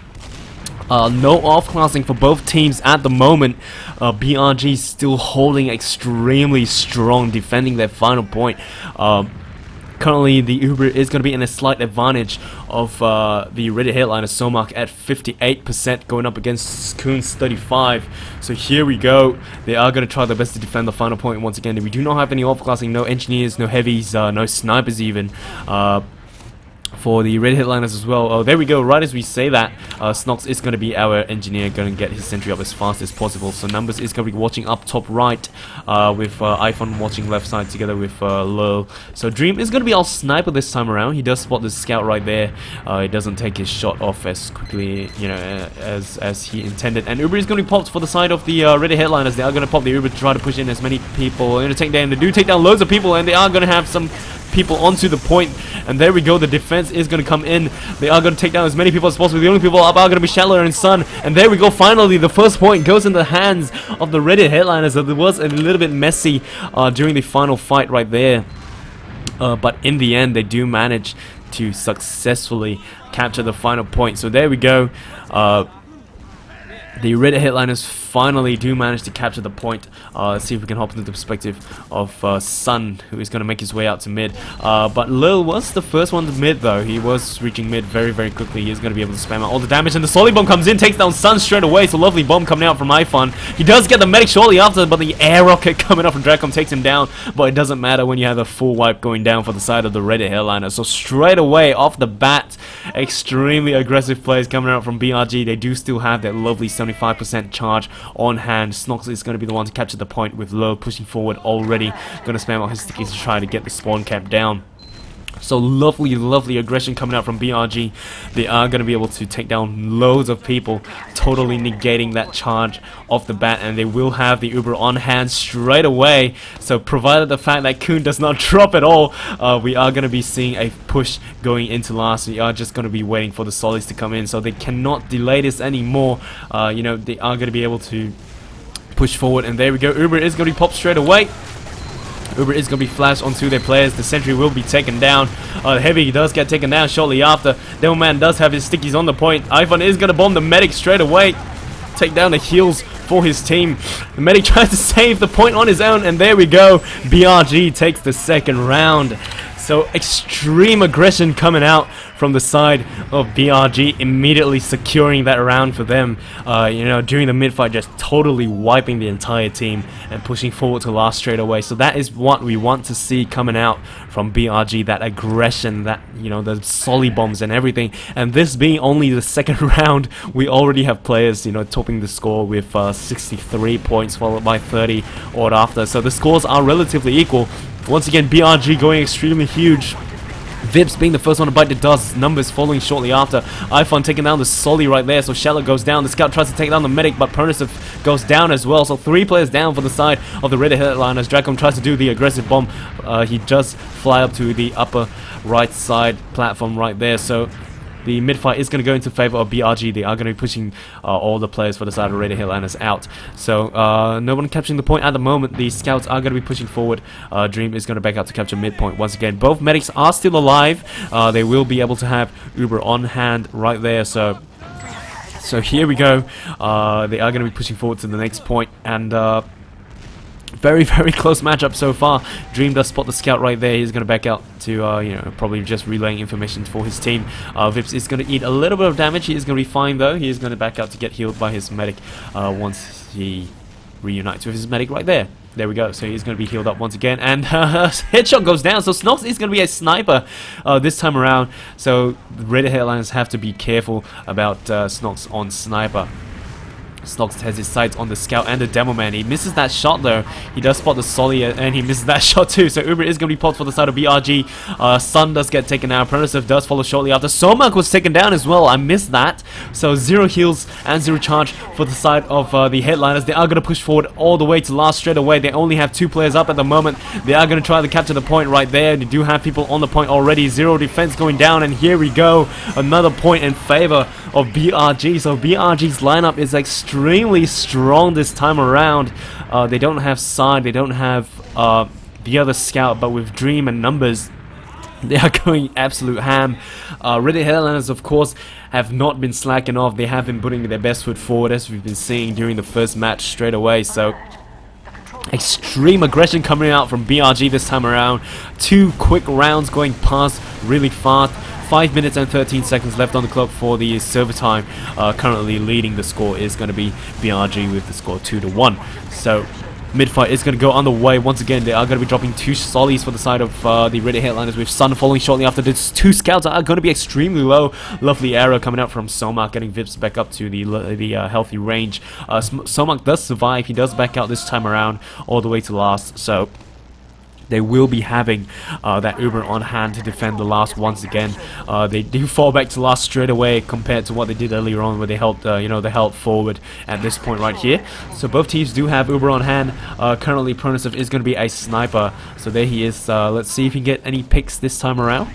No off-classing for both teams at the moment. BRG still holding extremely strong, defending their final point. Currently, the Uber is going to be in a slight advantage of the Reddit headliner Somak at 58% going up against Coon's 35. So here we go. They are going to try their best to defend the final point once again. We do not have any off-classing, no engineers, no heavies, no snipers even. For the Red Headliners as well. Oh, there we go. Right as we say that, Snox is going to be our engineer, going to get his sentry up as fast as possible. So Numbers is going to be watching up top right, with iPhone watching left side together with Lil. So Dream is going to be our sniper this time around. He does spot the scout right there. He doesn't take his shot off as quickly, you know, as he intended. And Uber is going to be popped for the side of the Red Headliners. They are going to pop the Uber to try to push in as many people. They're going to take down. They do take down loads of people, and they are going to have some people onto the point. And there we go, the defense is going to come in. They are going to take down as many people as possible. The only people up are going to be Shallow and Sun. And there we go, finally the first point goes in the hands of the Reddit headliners. So it was a little bit messy during the final fight right there, but in the end they do manage to successfully capture the final point. So there we go, the Reddit headliners finally do manage to capture the point. Let's see if we can hop into the perspective of Sun, who is going to make his way out to mid. But Lil was the first one to mid though. He was reaching mid very, very quickly. He's going to be able to spam out all the damage. And the Solid Bomb comes in, takes down Sun straight away. So lovely bomb coming out from iPhone. He does get the medic shortly after, but the air rocket coming up from Dracom takes him down. But it doesn't matter when you have a full wipe going down for the side of the Reddit headliner. So straight away, off the bat, extremely aggressive plays coming out from BRG. They do still have that lovely 75% charge on hand. Snox is going to be the one to capture the point with Low pushing forward already. Going to spam out his stickies to try to get the spawn cap down. So lovely, lovely aggression coming out from BRG. They are going to be able to take down loads of people, totally negating that charge off the bat, and they will have the Uber on hand straight away. So provided the fact that Coon does not drop at all, we are going to be seeing a push going into last. We are just going to be waiting for the solids to come in, so they cannot delay this anymore. You know, they are going to be able to push forward, and there we go. Uber is going to be popped straight away. Uber is going to be flashed onto their players. The sentry will be taken down. The heavy does get taken down shortly after. Devilman does have his stickies on the point. iPhone is going to bomb the medic straight away. Take down the heals for his team. The medic tries to save the point on his own, and there we go. BRG takes the second round. So extreme aggression coming out from the side of BRG, immediately securing that round for them. You know, during the mid fight, just totally wiping the entire team and pushing forward to last straight away. So that is what we want to see coming out from BRG, that aggression, that, you know, the solid bombs and everything. And this being only the second round, we already have players, you know, topping the score with 63 points, followed by 30 odd after. So the scores are relatively equal. Once again, BRG going extremely huge. Vips being the first one to bite the dust. Numbers following shortly after. iPhone taking down the Solly right there. So Shallow goes down. The Scout tries to take down the medic, but Pernicev goes down as well. So 3 players down for the side of the Red Headliners. Dracom tries to do the aggressive bomb. He does fly up to the upper right side platform right there. So the mid-fight is going to go into favor of BRG. They are going to be pushing all the players for the side of Raider Highlanders out. So no one capturing the point at the moment. The scouts are going to be pushing forward. Dream is going to back out to capture midpoint once again. Both medics are still alive. They will be able to have Uber on hand right there. So here we go. They are going to be pushing forward to the next point. And very, very close matchup so far. Dream does spot the scout right there. He's going to back out to, you know, probably just relaying information for his team. Vips is going to eat a little bit of damage. He is going to be fine, though. He is going to back out to get healed by his medic once he reunites with his medic right there. There we go. So he's going to be healed up once again. And headshot goes down. So Snox is going to be a sniper this time around. So the Red Headliners have to be careful about Snox on sniper. Snox has his sights on the scout and the demo man. He misses that shot though. He does spot the Solly and he misses that shot too. So Uber is going to be popped for the side of BRG. Sun does get taken out. Primitive does follow shortly after. Somak was taken down as well. I missed that. So 0 heals and 0 charge for the side of the Headliners. They are going to push forward all the way to last straight away. They only have 2 players up at the moment. They are going to try to capture the point right there. They do have people on the point already. 0 defense going down, and here we go. Another point in favor of BRG. So BRG's lineup is extremely strong this time around. They don't have Side, they don't have the other scout, but with Dream and numbers, they are going absolute ham. Reddit Headliners, of course, have not been slacking off. They have been putting their best foot forward, as we've been seeing during the first match straight away. So extreme aggression coming out from BRG this time around. 2 quick rounds going past really fast. 5 minutes and 13 seconds left on the clock for the server time. Currently leading the score is going to be BRG with the score 2-1. So mid-fight is going to go on the way. Once again, they are going to be dropping 2 Sollies for the side of the Reddit Headliners, with Sun following shortly after. This 2 scouts are going to be extremely low. Lovely arrow coming out from Somak, getting Vips back up to the healthy range. Somak does survive. He does back out this time around all the way to last. So they will be having that Uber on hand to defend the last once again. They do fall back to last straight away compared to what they did earlier on, where they held, you know, they held forward at this point right here. So both teams do have Uber on hand. Currently, Pronosov is going to be a sniper. So there he is. Let's see if he can get any picks this time around.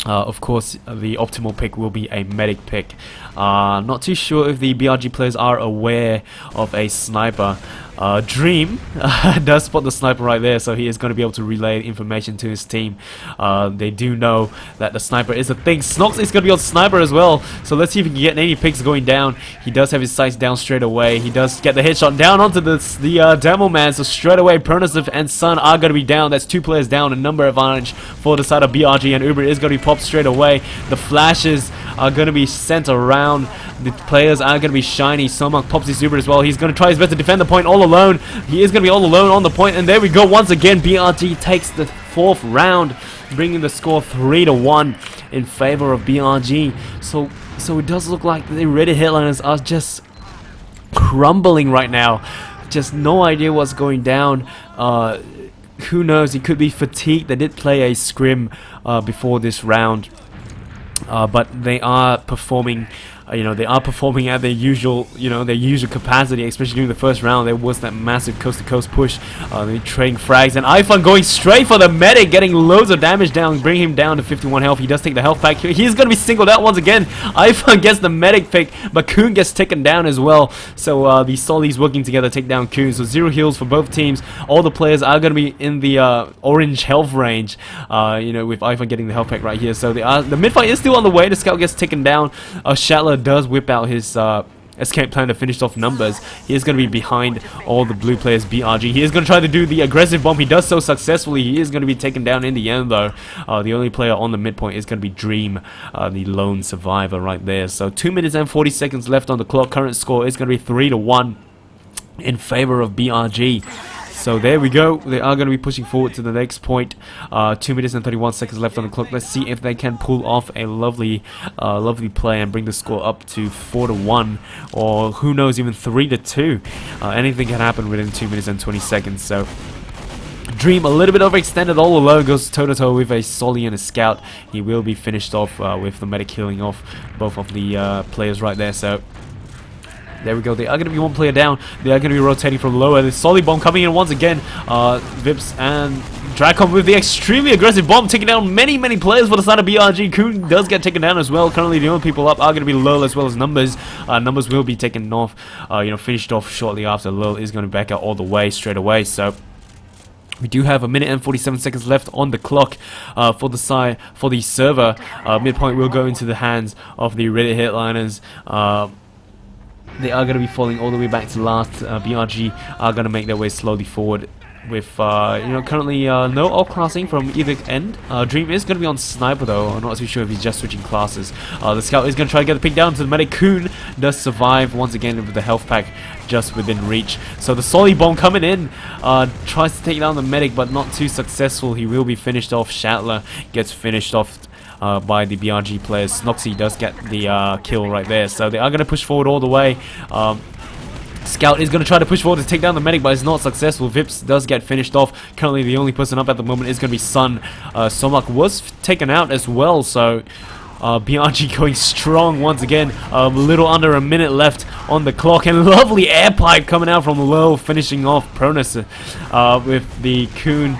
Of course, the optimal pick will be a medic pick. Not too sure if the BRG players are aware of a sniper. Dream does spot the sniper right there, so he is going to be able to relay information to his team. They do know that the sniper is a thing. Snox is going to be on sniper as well, so let's see if he can get any picks going down. He does have his sights down straight away. He does get the headshot down onto the demo man, so straight away Pronosov and Sun are going to be down. That's 2 players down, a number advantage for the side of BRG, and Uber is going to be popped straight away. The flashes are going to be sent around. The players are going to be shiny. Somak pops his Uber as well. He's going to try his best to defend the point all alone. He is going to be all alone on the point, and there we go. Once again, BRG takes the 4th round, bringing the score 3-1 in favor of BRG. So it does look like the Reddit Headliners are just crumbling right now. Just no idea what's going down. Who knows? He could be fatigued. They did play a scrim before this round. But they are performing, they are performing at their usual, their usual capacity, especially during the first round. There was that massive coast-to-coast push. They're trading frags, and iPhone going straight for the medic, getting loads of damage down, bringing him down to 51 health. He does take the health pack. He's going to be singled out once again. iPhone gets the medic pick, but Kuhn gets taken down as well. So the Sollies working together take down Kuhn. So 0 heals for both teams. All the players are going to be in the orange health range, with iPhone getting the health pack right here. So the mid-fight is still on the way. The scout gets taken down. Shattler does whip out his escape plan to finish off numbers. He is going to be behind all the blue players BRG. He is going to try to do the aggressive bomb. He does so successfully. He is going to be taken down in the end though. The only player on the midpoint is going to be Dream, the lone survivor right there. So 2 minutes and 40 seconds left on the clock. Current score is going to be 3-1 in favor of BRG. So there we go. They are going to be pushing forward to the next point. 2 minutes and 31 seconds left on the clock. Let's see if they can pull off a lovely play and bring the score up to 4-1, or who knows, even 3-2. Anything can happen within 2 minutes and 20 seconds. So Dream a little bit overextended all alone, goes toe-to-toe with a Solly and a Scout. He will be finished off with the medic healing off both of the players right there. So there we go. They are going to be 1 player down. They are going to be rotating from lower. The Solid Bomb coming in once again. Vips and Dracon with the extremely aggressive bomb, taking down many players for the side of BRG. Kuhn does get taken down as well. Currently, the only people up are going to be Lil as well as Numbers. Numbers will be taken off, finished off shortly after. Lil is going to back out all the way straight away. So we do have 1 minute and 47 seconds left on the clock for the server. Midpoint will go into the hands of the Reddit Headliners. They are going to be falling all the way back to last. BRG are going to make their way slowly forward with, currently no outclassing from either end. Dream is going to be on Sniper though. I'm not too sure if he's just switching classes. The Scout is going to try to get the pick down to the medic. Kuhn does survive once again with the health pack just within reach. So the Solly Bomb coming in, tries to take down the medic but not too successful. He will be finished off. Shatler gets finished off by the BRG players. Snoxy does get the kill right there. So they are going to push forward all the way. Scout is going to try to push forward to take down the medic, but it's not successful. Vips does get finished off. Currently, the only person up at the moment is going to be Sun. Somak was taken out as well, so BRG going strong once again. A little under a minute left on the clock, and lovely air pipe coming out from low, finishing off Pronus with the Kuhn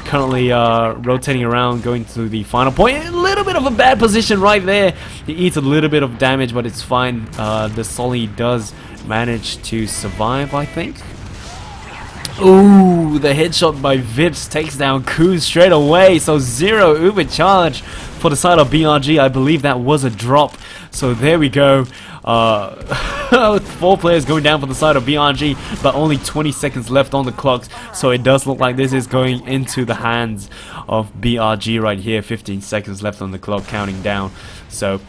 currently rotating around, going to the final point. A little bit of a bad position right there. He eats a little bit of damage, but it's fine. The Solly does manage to survive, I think. Ooh, the headshot by Vips takes down Kuhn straight away. So 0 Uber charge for the side of BRG. I believe that was a drop. So there we go. 4 players going down for the side of BRG, but only 20 seconds left on the clock. So it does look like this is going into the hands of BRG right here. 15 seconds left on the clock, counting down. So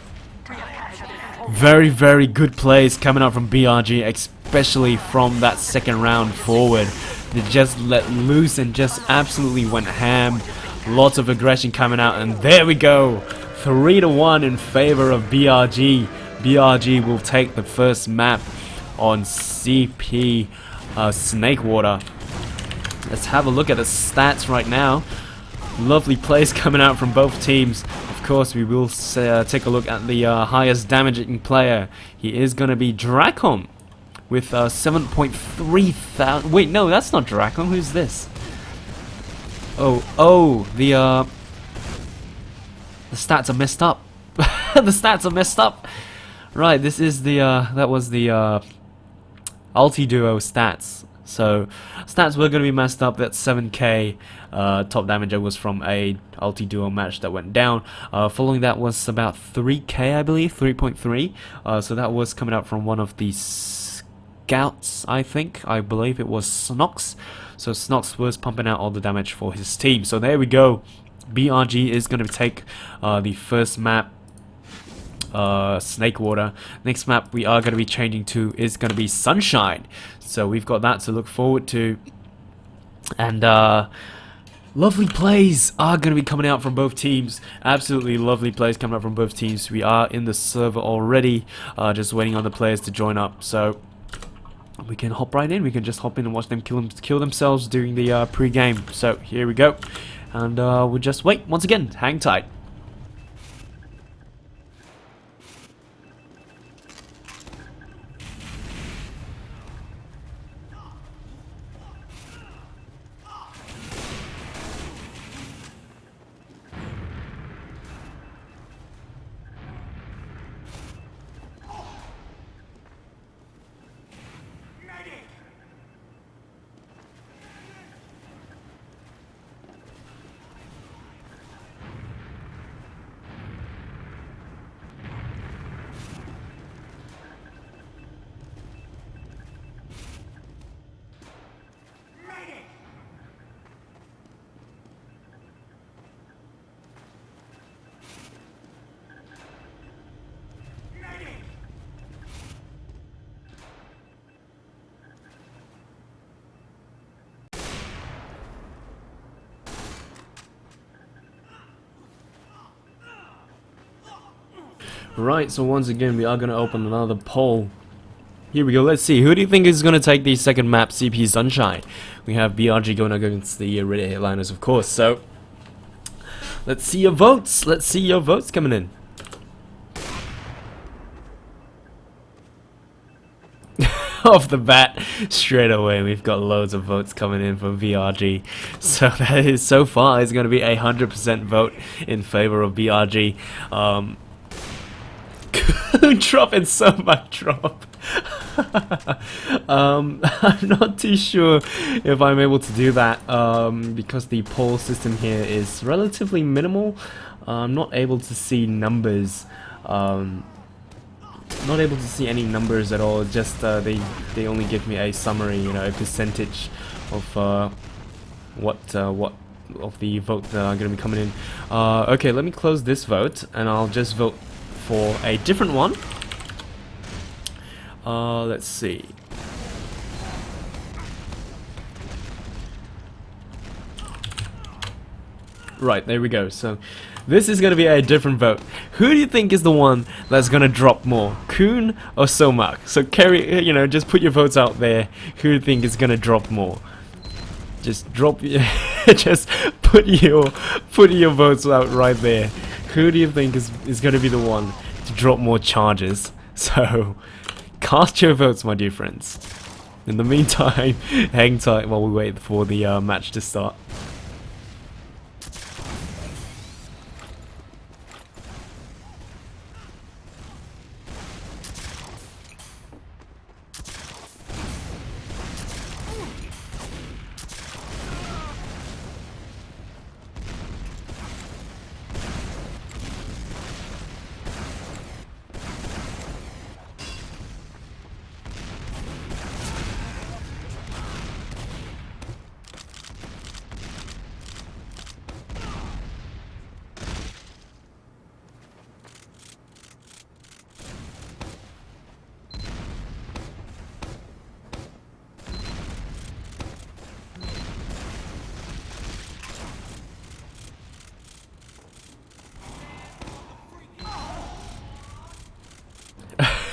very, very good plays coming out from BRG, especially from that second round forward. They just let loose and just absolutely went ham. Lots of aggression coming out, and there we go. 3-1 in favor of BRG. BRG will take the first map on CP Snakewater. Let's have a look at the stats right now. Lovely plays coming out from both teams. Of course, we will take a look at the highest damaging player. He is going to be Dracom with 7.3 thousand. Wait, no, that's not Dracom. Who's this? Oh, the stats are messed up. The stats are messed up. Right, this is the that was the ultiduo stats. So stats were going to be messed up. That's 7k. Top damager was from a ultiduo match that went down. Following that was about 3k, I believe, 3.3. So that was coming out from one of the scouts, I think. I believe it was Snox. So Snox was pumping out all the damage for his team. So there we go. BRG is going to take the first map, Snakewater. Next map we are going to be changing to is going to be Sunshine. So we've got that to look forward to. And lovely plays are going to be coming out from both teams. Absolutely lovely plays coming out from both teams. We are in the server already, just waiting on the players to join up. So we can hop right in. We can just hop in and watch them kill themselves during the pre-game. So here we go. And we'll just wait. Once again, hang tight. Right, so once again we are going to open another poll. Here we go, let's see. Who do you think is going to take the second map, CP Sunshine? We have BRG going against the Rednaxelawee, of course. So let's see your votes. Let's see your votes coming in. Off the bat, straight away, we've got loads of votes coming in for BRG. So that is, so far, is going to be 100% vote in favor of BRG. Drop and so much drop. I'm not too sure if I'm able to do that because the poll system here is relatively minimal. I'm not able to see numbers not able to see any numbers at all. Just they only give me a summary, you know, a percentage of what of the vote that are going to be coming in. Okay, let me close this vote, and I'll just vote for a different one. Let's see. Right, there we go. So this is going to be a different vote. Who do you think is the one that's going to drop more? Kuhn or Somak? So carry, you know, just put your votes out there. Who do you think is going to drop more? Just drop just put your votes out right there. Who do you think is going to be the one to drop more charges? So cast your votes, my dear friends. In the meantime, hang tight while we wait for the match to start.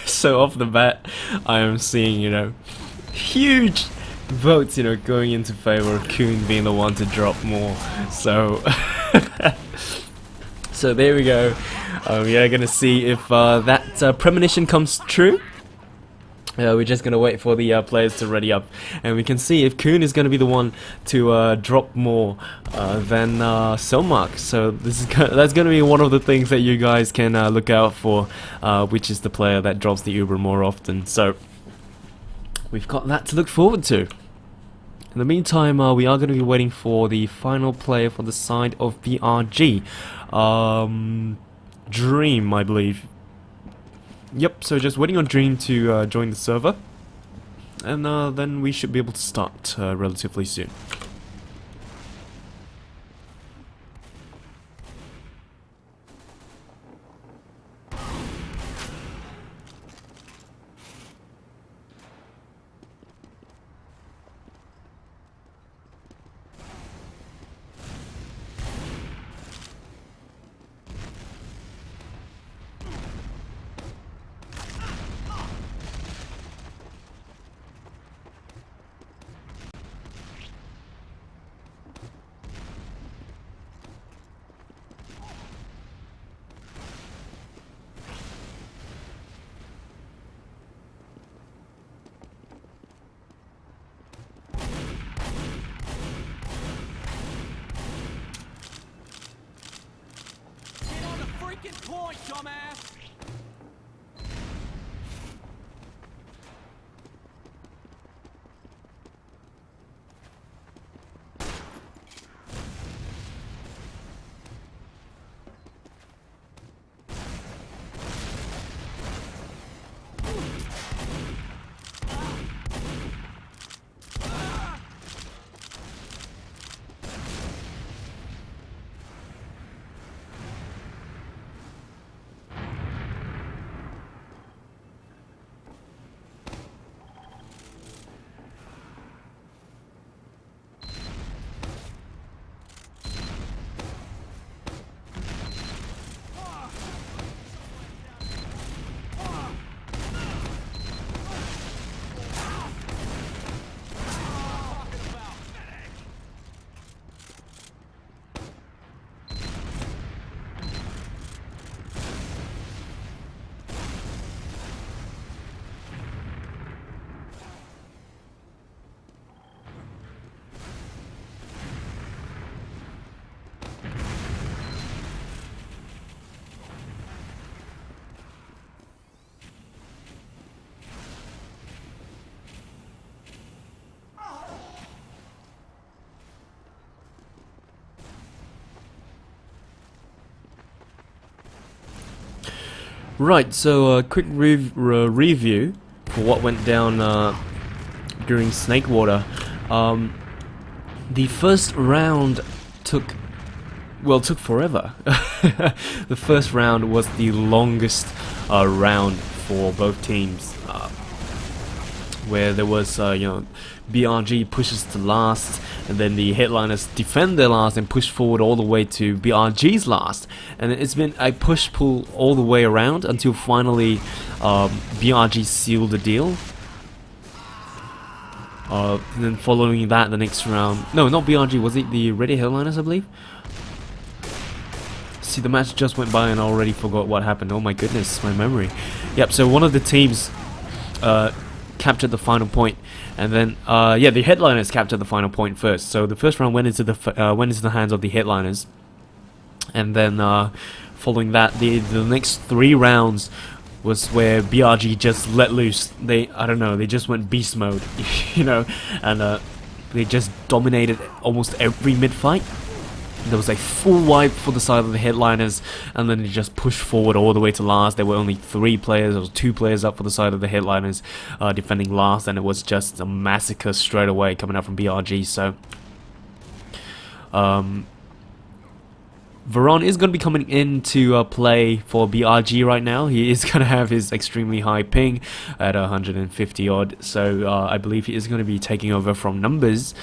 So off the bat, I am seeing, you know, huge votes, you know, going into favor of Kuhn being the one to drop more. So, so there we go. We are gonna see if that premonition comes true. We're just gonna wait for the players to ready up, and we can see if Kuhn is gonna be the one to drop more than Somak. So this is that's gonna be one of the things that you guys can look out for, which is the player that drops the Uber more often. So we've got that to look forward to. In the meantime, we are gonna be waiting for the final player for the side of BRG, Dream, I believe. Yep, so just waiting on Dream to join the server, and then we should be able to start relatively soon. Point, dumbass! Right, so quick review for what went down during Snakewater. The first round took forever. The first round was the longest round for both teams, where there was BRG pushes to last, and then the headliners defend their last and push forward all the way to BRG's last, and it's been a push-pull all the way around until finally BRG sealed the deal. And then following that, the next round, no, not BRG, was it the Ready Headliners, I believe? See, the match just went by and I already forgot what happened. Oh my goodness, my memory. Yep, so one of the teams captured the final point, and then yeah, the headliners captured the final point first. So the first round went into the hands of the headliners, and then following that, the next 3 rounds was where BRG just let loose. I don't know, they just went beast mode, you know, and they just dominated almost every mid fight. There was a full wipe for the side of the headliners, and then they just pushed forward all the way to last. There were only 3 players, there was 2 players up for the side of the headliners defending last, and it was just a massacre straight away coming out from BRG. So Veron is going to be coming into play for BRG right now. He is going to have his extremely high ping at 150 odd, so I believe he is going to be taking over from Numbers.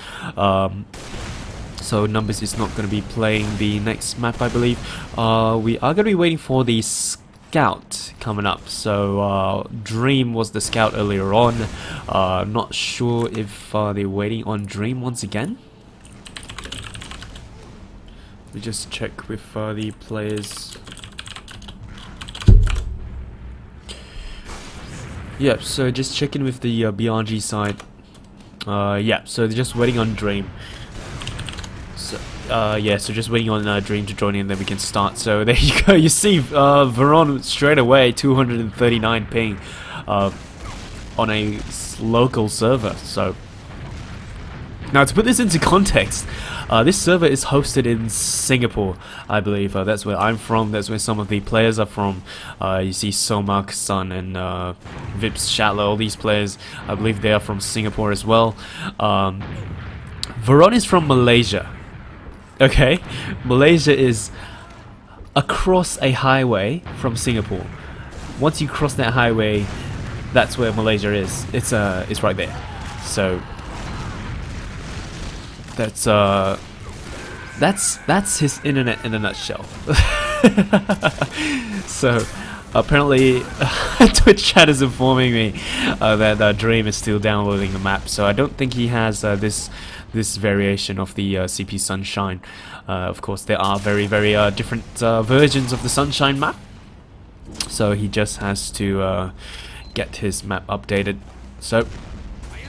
So Numbers is not going to be playing the next map, I believe. We are going to be waiting for the Scout coming up. So Dream was the Scout earlier on. Not sure if they're waiting on Dream once again. Let me just check with the players. Yep, so just checking with the BRG side. Yeah, so they're just waiting on Dream. Yeah, so just waiting on Dream to join in, then we can start. So there you go. You see, Veron straight away 239 ping on a local server. So now to put this into context, this server is hosted in Singapore, I believe. That's where I'm from. That's where some of the players are from. You see Somak, Sun, and Vips, Shatler. All these players, I believe they are from Singapore as well. Veron is from Malaysia. Okay, Malaysia is across a highway from Singapore. Once you cross that highway, that's where Malaysia is. It's right there. So that's his internet in a nutshell. So apparently Twitch chat is informing me that Dream is still downloading the map, so I don't think he has this variation of the CP Sunshine. Of course, there are very different versions of the Sunshine map, so he just has to get his map updated. So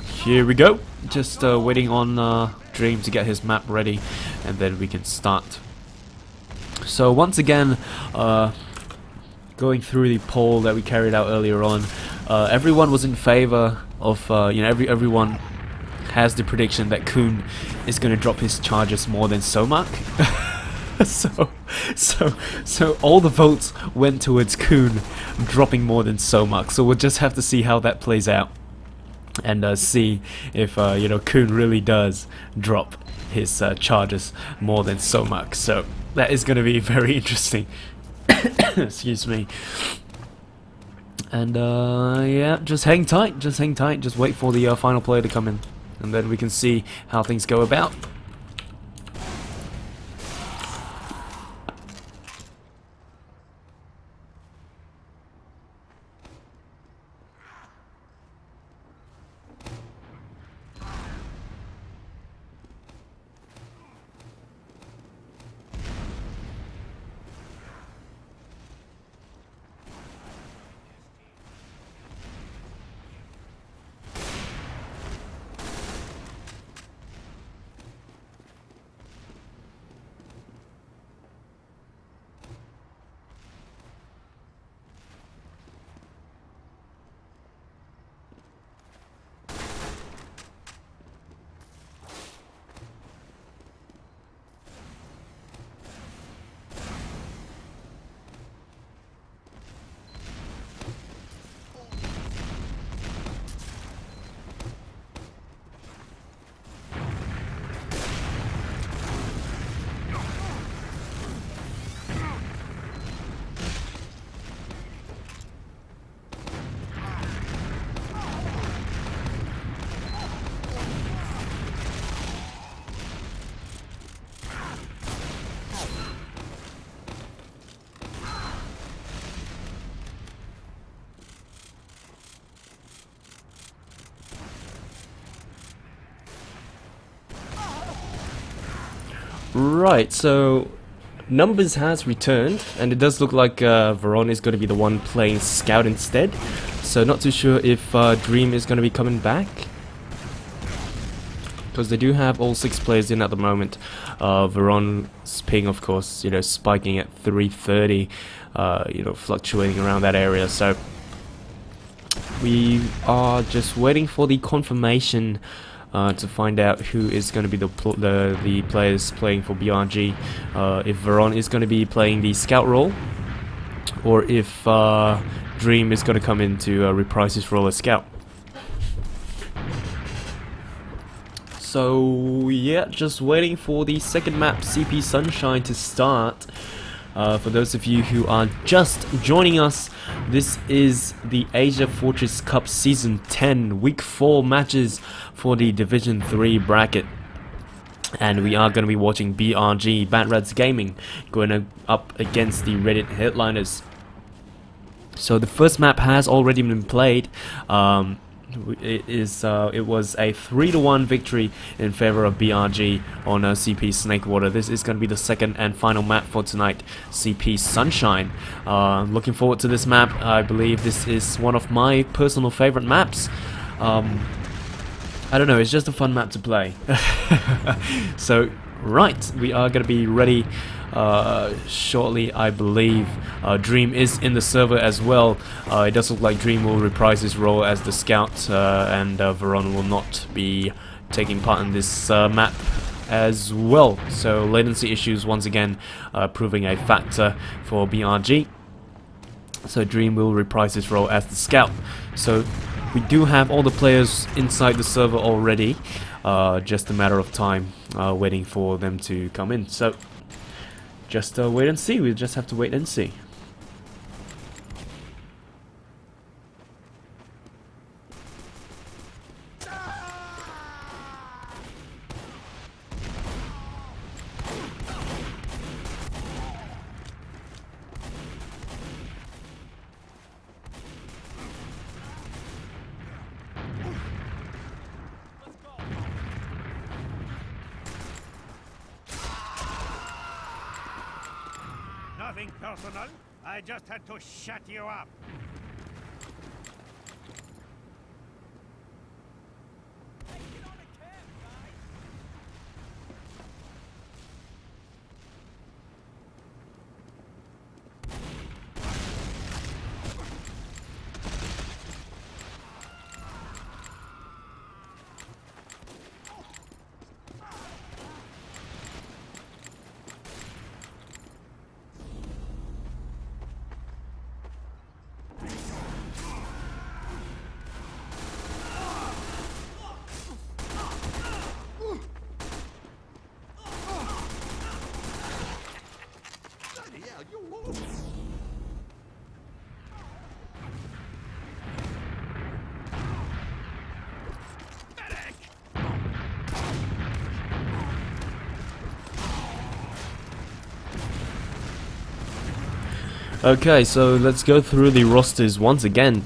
here we go, just waiting on Dream to get his map ready, and then we can start. So once again, going through the poll that we carried out earlier on, everyone was in favor of everyone has the prediction that Kun is going to drop his charges more than Somak. so all the votes went towards Kun dropping more than Somak. So we'll just have to see how that plays out, and see if Kun really does drop his charges more than Somak. So that is going to be very interesting. Excuse me. And yeah, just hang tight, just wait for the final player to come in, and then we can see how things go about. Right, so Numbers has returned, and it does look like Veron is going to be the one playing Scout instead. So not too sure if Dream is going to be coming back, because they do have all 6 players in at the moment. Veron's ping, of course, you know, spiking at 330, you know, fluctuating around that area. So we are just waiting for the confirmation to find out who is going to be the players playing for BRG. If Veron is going to be playing the scout role, or if Dream is going to come in to reprise his role as scout. So yeah, just waiting for the second map, CP Sunshine, to start. For those of you who are just joining us, this is the AsiaFortress Cup Season 10, Week 4 matches for the Division 3 bracket. And we are going to be watching BRG, Bad Rats Gaming, going up against the Reddit Headliners. So the first map has already been played. It was a 3-1 victory in favor of BRG on CP Snakewater. This is going to be the second and final map for tonight, CP Sunshine. Looking forward to this map. I believe this is one of my personal favorite maps. I don't know, it's just a fun map to play. So, right, we are going to be ready shortly, I believe. Dream is in the server as well. It does look like Dream will reprise his role as the scout, and Veron will not be taking part in this map as well. So latency issues once again proving a factor for BRG. So Dream will reprise his role as the scout. So we do have all the players inside the server already. Just a matter of time waiting for them to come in. So just wait and see. We just have to wait and see. Nothing personal. I just had to shut you up. Okay, so let's go through the rosters once again.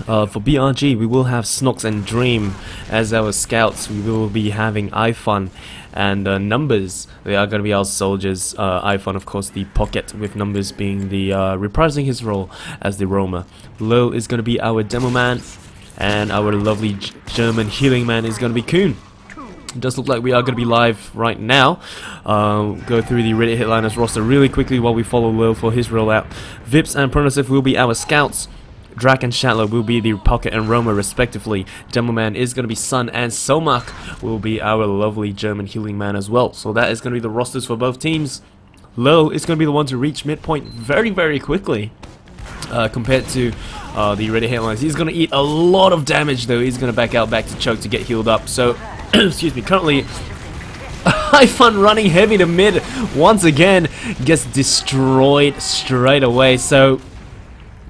For BRG, we will have Snox and Dream as our scouts. We will be having iFun and Numbers. They are going to be our soldiers. iFun, of course, the pocket, with Numbers being the reprising his role as the roamer. Lil is going to be our demo man, and our lovely German healing man is going to be Kuhn. It does look like we are going to be live right now. Go through the Reddit Headliners roster really quickly while we follow Lil for his rollout. Vips and Pronosif will be our scouts. Drak and Shatler will be the pocket and roamer respectively. Demoman is going to be Sun, and Somak will be our lovely German healing man as well. So that is going to be the rosters for both teams. Lil is going to be the one to reach midpoint very, very quickly. Compared to the Reddit Headliners. He's going to eat a lot of damage though. He's going to back out back to choke to get healed up. So, excuse me, currently iFun running heavy to mid once again gets destroyed straight away. So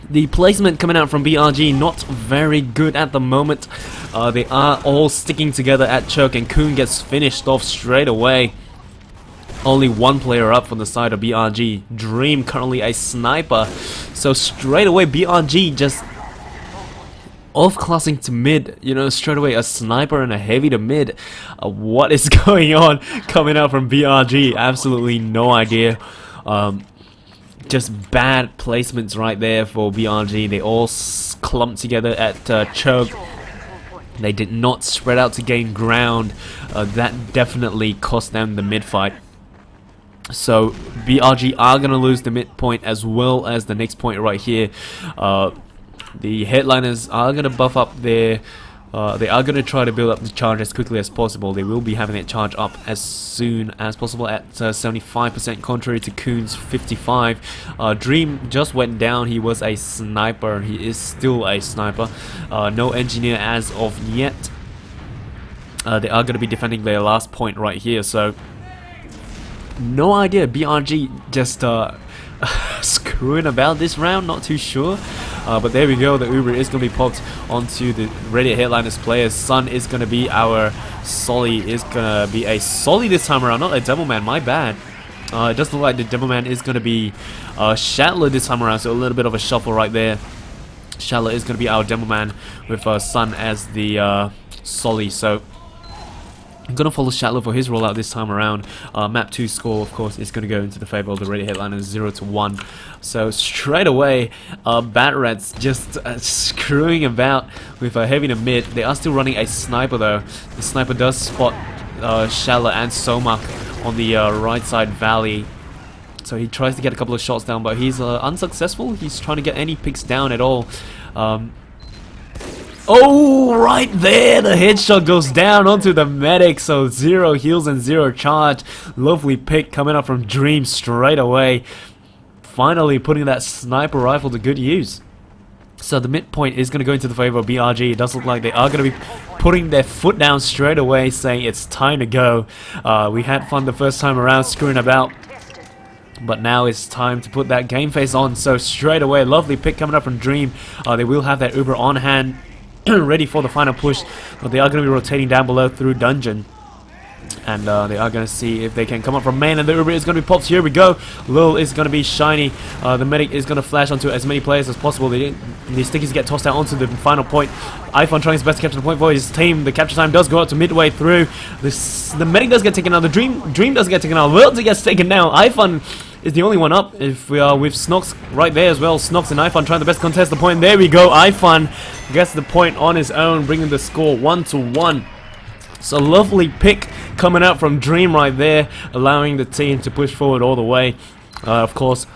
the placement coming out from BRG not very good at the moment. They are all sticking together at choke, and Kuhn gets finished off straight away. Only one player up from the side of BRG. Dream currently a sniper. So straight away BRG just off-classing to mid, you know, straight away a sniper and a heavy to mid. What is going on coming out from BRG? Absolutely no idea. Just bad placements right there for BRG. They all clumped together at choke. They did not spread out to gain ground. That definitely cost them the mid fight. So BRG are going to lose the mid point as well as the next point right here. The headliners are going to buff up their... they are going to try to build up the charge as quickly as possible. They will be having that charge up as soon as possible at 75%, contrary to Kuhn's 55. Dream just went down. He was a sniper. He is still a sniper. No engineer as of yet. They are going to be defending their last point right here. So, no idea. BRG just screwing about this round. Not too sure. But there we go, the Uber is going to be popped onto the Reddit Headliners players. Sun is going to be our Solly, is going to be a Solly this time around, not a Devilman, my bad. It does look like the Devilman is going to be Shatler this time around, so a little bit of a shuffle right there. Shatler is going to be our Devilman with Sun as the Solly, so... I'm going to follow Shatler for his rollout this time around. Map 2 score, of course, is going to go into the favor of the Reddit Headliners 0-1. So straight away, Bat Rats just screwing about with a heavy to mid. They are still running a sniper though. The sniper does spot Shatler and Somak on the right side valley. So he tries to get a couple of shots down, but he's unsuccessful. He's trying to get any picks down at all. Oh, right there, the headshot goes down onto the medic, so 0 heals and 0 charge. Lovely pick coming up from Dream straight away. Finally putting that sniper rifle to good use. So the midpoint is going to go into the favor of BRG. It does look like they are going to be putting their foot down straight away, saying it's time to go. We had fun the first time around screwing about, but now it's time to put that game face on. So straight away, lovely pick coming up from Dream. They will have that Uber on hand. Ready for the final push, but they are going to be rotating down below through dungeon, and they are going to see if they can come up from main, and the Uber is going to be popped. Here we go. Lil is going to be shiny. The medic is going to flash onto as many players as possible. The stickies get tossed out onto the final point. iPhone trying his best to capture the point for his team. The capture time does go up to midway through. The medic does get taken out. The Dream does get taken out. Lil gets taken down. iPhone is the only one up. If we are with Snox right there as well. Snox and iPhone trying the best to contest the point. There we go. iPhone gets the point on his own, bringing the score 1-1. So lovely pick coming out from Dream right there, allowing the team to push forward all the way. Of course,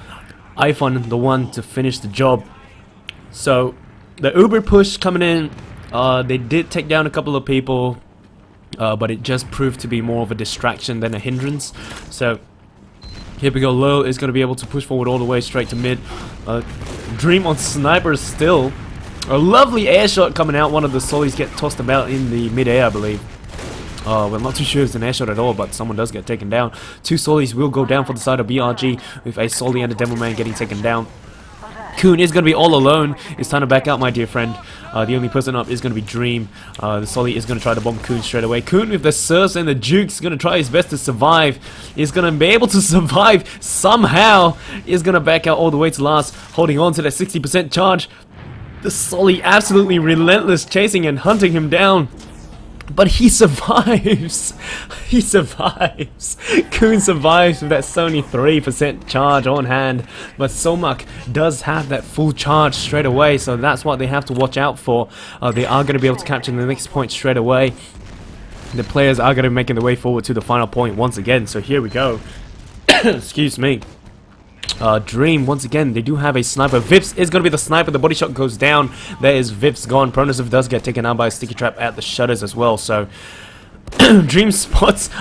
iPhone the one to finish the job. So the Uber push coming in, they did take down a couple of people, but it just proved to be more of a distraction than a hindrance. So here we go. Low is going to be able to push forward all the way straight to mid. Dream on sniper still. A lovely air shot coming out. One of the Solis get tossed about in the mid-air, I believe. Well, not too sure it's an air shot at all, but someone does get taken down. 2 Solis will go down for the side of BRG, with a Soli and a Devilman getting taken down. Kuhn is going to be all alone. It's time to back out, my dear friend. The only person up is going to be Dream. The Soli is going to try to bomb Kuhn straight away. Kuhn with the Surfs and the Jukes is going to try his best to survive. He's going to be able to survive somehow. He's going to back out all the way to last, holding on to that 60% charge. The Soli absolutely relentless, chasing and hunting him down. But he survives. He survives. Kuhn survives with that 73% charge on hand. But Somak does have that full charge straight away. So that's what they have to watch out for. They are going to be able to capture the next point straight away. The players are going to be making their way forward to the final point once again. So here we go. Excuse me. Dream, once again, they do have a sniper. Vips is going to be the sniper. The body shot goes down. There is Vips gone. Pronosive does get taken out by a sticky trap at the shutters as well. So, Dream spots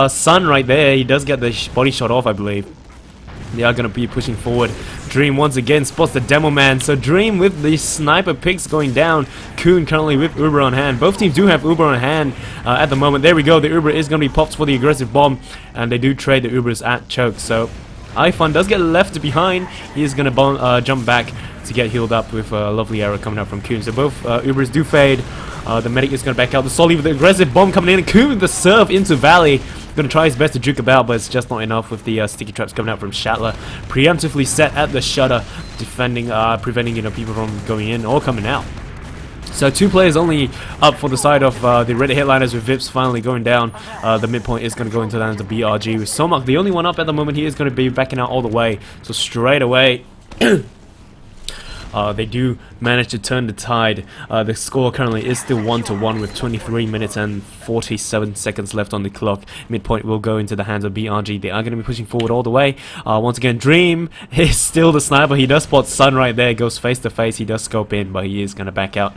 Sun right there. He does get the body shot off, I believe. They are going to be pushing forward. Dream once again spots the Demo Man. So Dream with the sniper picks going down. Kuhn currently with Uber on hand. Both teams do have Uber on hand at the moment. There we go. The Uber is going to be popped for the aggressive bomb. And they do trade the Ubers at choke. So iPhone does get left behind. He is going to jump back to get healed up with a lovely arrow coming out from Kuhn. So both Ubers do fade. The medic is going to back out. The Soli with the aggressive bomb coming in. And Kuhn with the surf into Valley. Going to try his best to juke about, but it's just not enough with the sticky traps coming out from Shatler. Preemptively set at the shutter, defending, preventing people from going in or coming out. So 2 players only up for the side of the Red Headliners, with Vips finally going down. The midpoint is going to go into the hands of BRG, with Somak the only one up at the moment. He is going to be backing out all the way. So straight away they do manage to turn the tide. The score currently is still 1-1 with 23 minutes and 47 seconds left on the clock. Midpoint will go into the hands of BRG. They are going to be pushing forward all the way. Once again, Dream is still the sniper. He does spot Sun right there, goes face to face. He does scope in, but he is going to back out,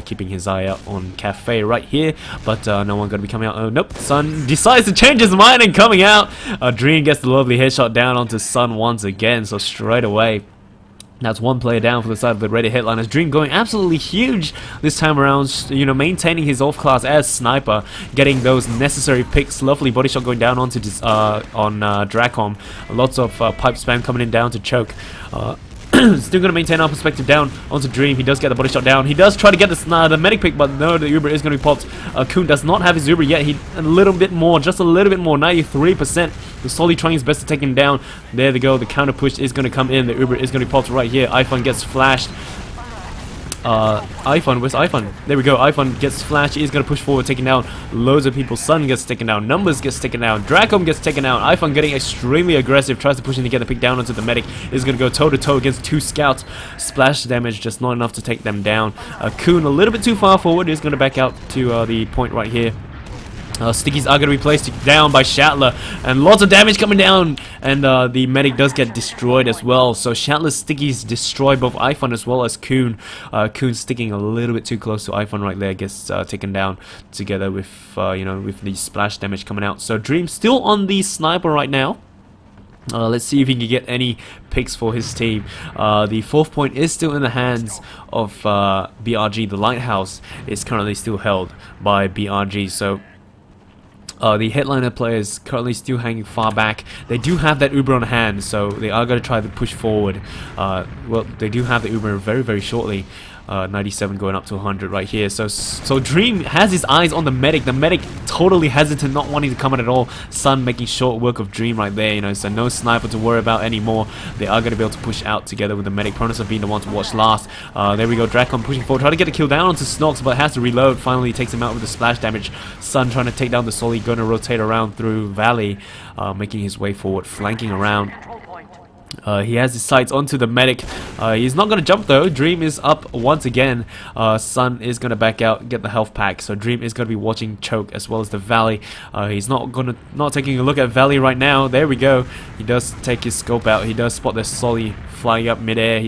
keeping his eye out on Cafe right here. But no one going to be coming out. Oh, nope. Sun decides to change his mind and coming out. Dream gets the lovely headshot down onto Sun once again. So straight away, that's 1 player down for the side of the Reddit Headliners. Dream going absolutely huge this time around, you know, maintaining his off class as sniper, getting those necessary picks. Lovely body shot going down onto this, on Dracom. Lots of pipe spam coming in down to choke. Still going to maintain our perspective down onto Dream. He does get the body shot down. He does try to get the medic pick, but no, the Uber is going to be popped. Kuhn does not have his Uber yet. He a little bit more, just a little bit more, 93%. The Solly trying his best to take him down. There they go. The counter push is going to come in. The Uber is going to be popped right here. iPhone gets flashed. iPhone, where's iPhone? There we go. iPhone gets flashed. He's going to push forward, taking down loads of people. Sun gets taken down. Numbers gets taken down. Dracom gets taken down. iPhone getting extremely aggressive. Tries to push in to get the pick down onto the medic. Is going to go toe to toe against 2 scouts. Splash damage just not enough to take them down. Kuhn a little bit too far forward. He's going to back out to the point right here. Stickies are going to be placed down by Shatler, and lots of damage coming down, and the medic does get destroyed as well. So Shatler's Stickies destroy both iPhone as well as Kuhn. Kuhn sticking a little bit too close to iPhone right there, gets taken down together with you know, with the splash damage coming out. So Dream still on the sniper right now. Let's see if he can get any picks for his team. The 4th point is still in the hands of BRG. The lighthouse is currently still held by BRG. So the headliner players currently still hanging far back. They do have that Uber on hand, so they are going to try to push forward. Well, they do have the Uber very, very shortly. 97 going up to 100 right here. So Dream has his eyes on the medic. The medic totally hesitant, not wanting to come out at all. Sun making short work of Dream right there, you know, so no sniper to worry about anymore. They are going to be able to push out together with the medic. Pronosa being the one to watch last. There we go, Dracon pushing forward, trying to get a kill down onto Snox, but has to reload. Finally takes him out with the splash damage. Sun trying to take down the Solly, going to rotate around through Valley, making his way forward, flanking around. He has his sights onto the medic. He's not going to jump though. Dream is up once again. Sun is going to back out, get the health pack. So Dream is going to be watching Choke as well as the Valley. He's not taking a look at Valley right now. There we go. He does take his scope out. He does spot the Solly flying up midair.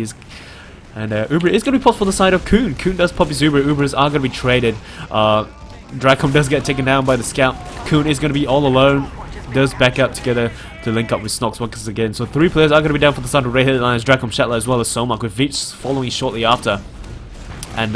And Uber is going to be popped for the side of Kuhn. Kuhn does pop his Uber. Ubers are going to be traded. Dracom does get taken down by the scout. Kuhn is going to be all alone. Does back up together to link up with Snox once again. So 3 players are going to be down for the side of Red Headliners, Dracom, Shatler, as well as Somak, with Veach following shortly after. And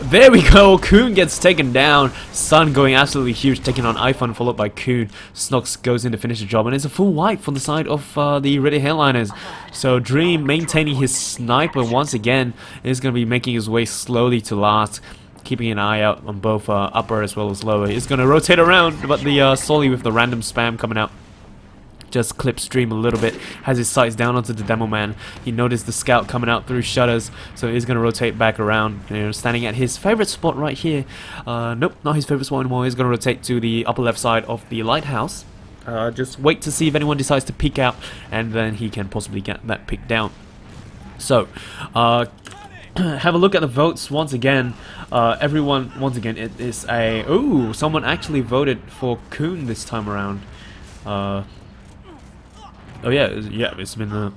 there we go. Kuhn gets taken down. Sun going absolutely huge, taking on iPhone, followed by Kuhn. Snox goes in to finish the job, and it's a full wipe for the side of the Red Headliners. So Dream maintaining his sniper once again is going to be making his way slowly to last, keeping an eye out on both upper as well as lower. He's going to rotate around, but the Solly with the random spam coming out just clips Dream a little bit. Has his sights down onto the demo man. He noticed the scout coming out through shutters, so he's going to rotate back around, you know, standing at his favorite spot right here. Nope, not his favorite spot anymore. He's going to rotate to the upper left side of the lighthouse. Just wait to see if anyone decides to peek out, and then he can possibly get that pick down. So, have a look at the votes once again. Everyone, once again, it is a... Ooh, someone actually voted for Kuhn this time around. Oh yeah, it's been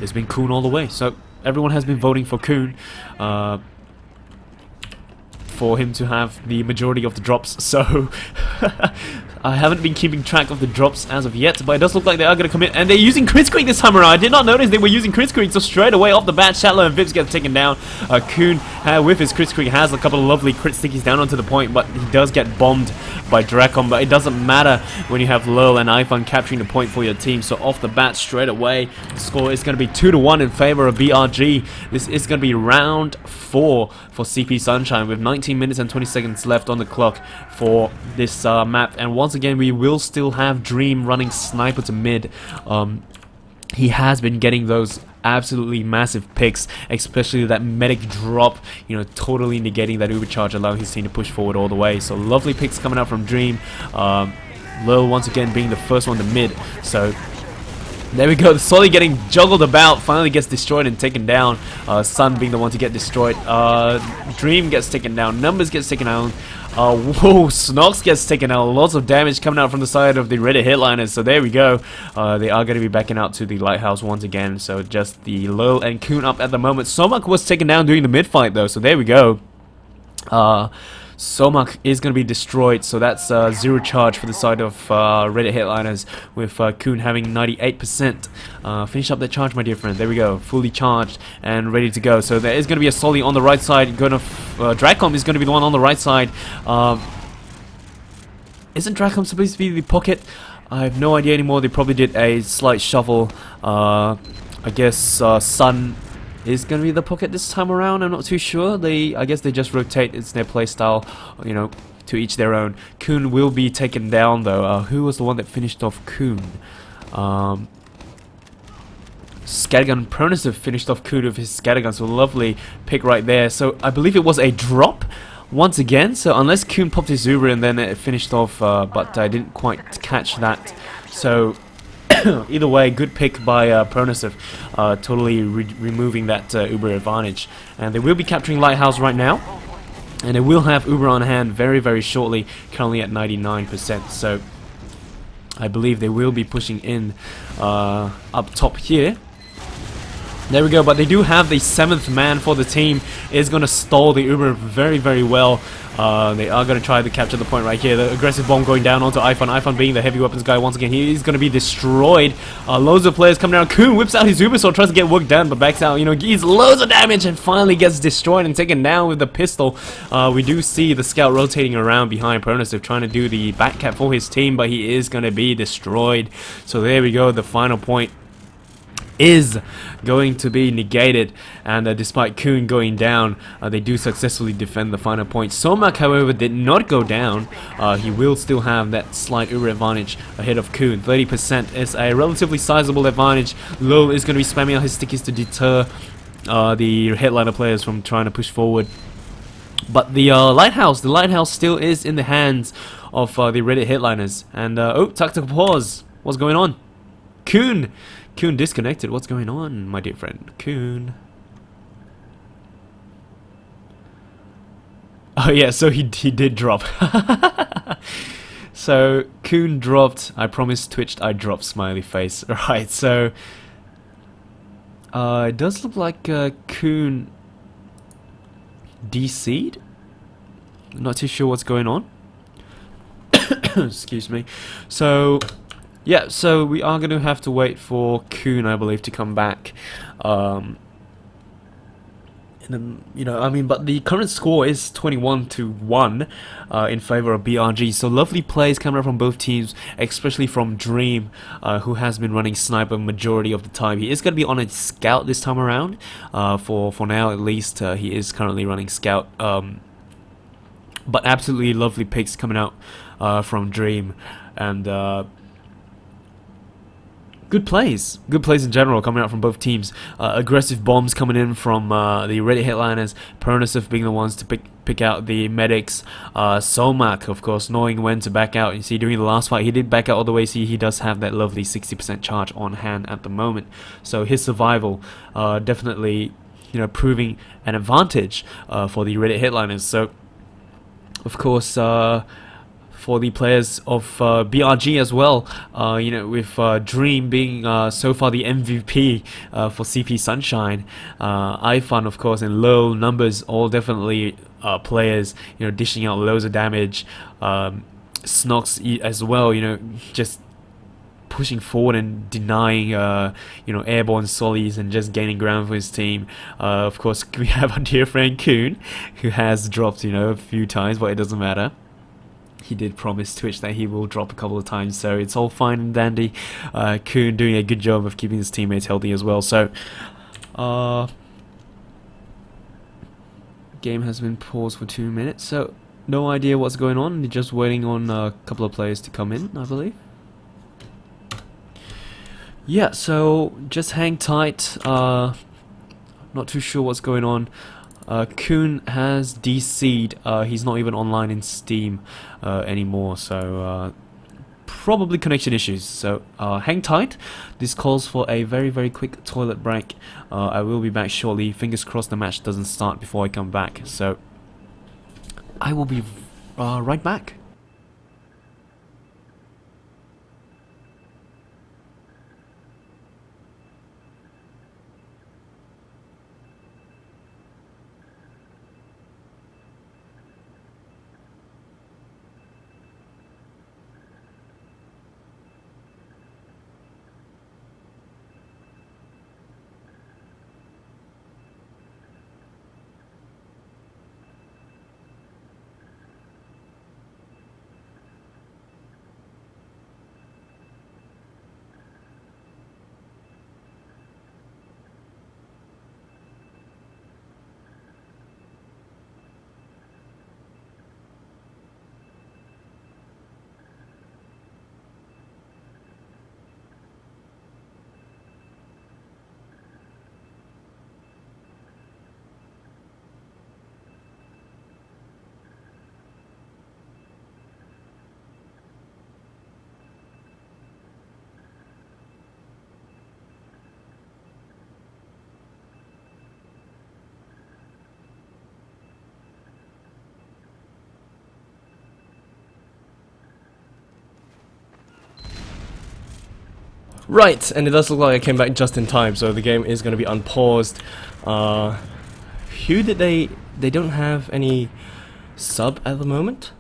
it's been Kuhn all the way. So everyone has been voting for Kuhn, for him to have the majority of the drops. So I haven't been keeping track of the drops as of yet, but it does look like they are going to commit, and they're using crit screen this time around. I did not notice they were using crit screen, so straight away off the bat, Shatler and Vips get taken down. Kuhn, with his crit screen, has a couple of lovely crit stickies down onto the point, but he does get bombed by Dracon. But it doesn't matter when you have Lil and iPhone capturing the point for your team. So off the bat, straight away, the score is going to be 2-1 in favor of BRG. This is going to be round 4 for CP Sunshine, with 19 minutes and 20 seconds left on the clock for this map. And once again, we will still have Dream running sniper to mid. He has been getting those absolutely massive picks, especially that medic drop, you know, totally negating that uber charge, allowing his team to push forward all the way. So lovely picks coming out from Dream. Lil once again being the first one to mid. So there we go, the Solly getting juggled about, finally gets destroyed and taken down. Sun being the one to get destroyed. Dream gets taken down, Numbers gets taken down. Whoa, Snox gets taken out. Lots of damage coming out from the side of the Reddit Headliners. So there we go. They are going to be backing out to the Lighthouse once again. So just the Lil and Kun up at the moment. Somak was taken down during the mid fight though, so there we go. Somak is going to be destroyed, so that's zero charge for the side of Reddit Headliners, with Kun having 98%. Finish up that charge, my dear friend. There we go, fully charged and ready to go. So there is going to be a Solly on the right side. Dracom is going to be the one on the right side. Isn't Dracom supposed to be the pocket? I have no idea anymore. They probably did a slight shuffle. I guess Sun is going to be the pocket this time around. I'm not too sure. I guess they just rotate. It's their playstyle, you know, to each their own. Kun will be taken down though. Who was the one that finished off Kun? Scattergun Pernicev finished off Kun with his Scattergun. So lovely pick right there. So I believe it was a drop once again. So unless Kun popped his Uber and then it finished off, but I didn't quite catch that. So either way, good pick by Pernicev, totally removing that Uber advantage. And they will be capturing Lighthouse right now, and they will have Uber on hand very, very shortly, currently at 99%. So I believe they will be pushing in up top here. There we go, but they do have the 7th man for the team. Is going to stall the Uber very, very well. They are going to try to capture the point right here. The aggressive bomb going down onto iPhone. iPhone being the heavy weapons guy once again. He is going to be destroyed. Loads of players coming down. Kun whips out his Uber Sword, tries to get work done, but backs out. You know, he's loads of damage and finally gets destroyed and taken down with the pistol. We do see the scout rotating around behind Pernicev, trying to do the back cap for his team, but he is going to be destroyed. So there we go. The final point is going to be negated, and despite Kun going down, they do successfully defend the final point. Somak, however, did not go down. He will still have that slight Uber advantage ahead of Kun. 30% is a relatively sizable advantage. Lil is going to be spamming out his stickies to deter the headliner players from trying to push forward. But the Lighthouse still is in the hands of the Reddit Headliners. And oh, tactical pause. What's going on? Kun disconnected. What's going on, my dear friend? Kun. Oh yeah, so he did drop. So Kun dropped. I promised Twitch I'd drop smiley face. Right, so it does look like Kun DC'd. Not too sure what's going on. Excuse me. So yeah, so we are going to have to wait for Kun, I believe, to come back. You know, I mean, but the current score is 21-1 in favor of BRG. So lovely plays coming out from both teams, especially from Dream, who has been running sniper majority of the time. He is going to be on a scout this time around. For now, at least, he is currently running scout. But absolutely lovely picks coming out from Dream, and good plays in general coming out from both teams. Aggressive bombs coming in from the Reddit Headliners. Pernicev being the ones to pick out the medics. Somak, of course, knowing when to back out. You see, during the last fight, he did back out all the way. See, he does have that lovely 60% charge on hand at the moment. So his survival definitely, you know, proving an advantage for the Reddit Headliners. So, of course, for the players of BRG as well, you know, with Dream being so far the MVP for CP Sunshine, iFun, of course, and low numbers, all definitely players, you know, dishing out loads of damage. Snox as well, you know, just pushing forward and denying, you know, airborne solis and just gaining ground for his team. Of course, we have our dear friend Kun, who has dropped, you know, a few times, but it doesn't matter. He did promise Twitch that he will drop a couple of times, so it's all fine and dandy. Kun doing a good job of keeping his teammates healthy as well. So, game has been paused for 2 minutes, so no idea what's going on. Just waiting on a couple of players to come in, I believe. Yeah, so just hang tight. Not too sure what's going on. Kuhn has DC'd. He's not even online in Steam anymore, so probably connection issues. So hang tight. This calls for a very, very quick toilet break. I will be back shortly. Fingers crossed the match doesn't start before I come back. So I will be right back. Right, and it does look like I came back just in time, so the game is going to be unpaused. Who did they don't have any sub at the moment?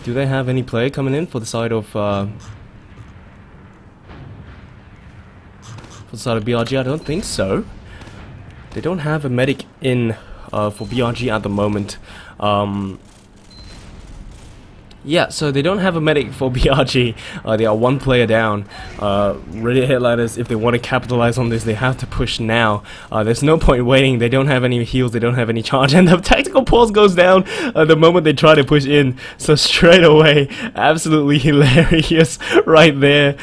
Do they have any player coming in for the side of BRG? I don't think so. They don't have a medic in for BRG at the moment. Yeah, so they don't have a medic for BRG. They are one player down. Reddit Headliners, if they want to capitalize on this, they have to push now. There's no point waiting. They don't have any heals, they don't have any charge, and the tactical pause goes down the moment they try to push in. So straight away, absolutely hilarious right there.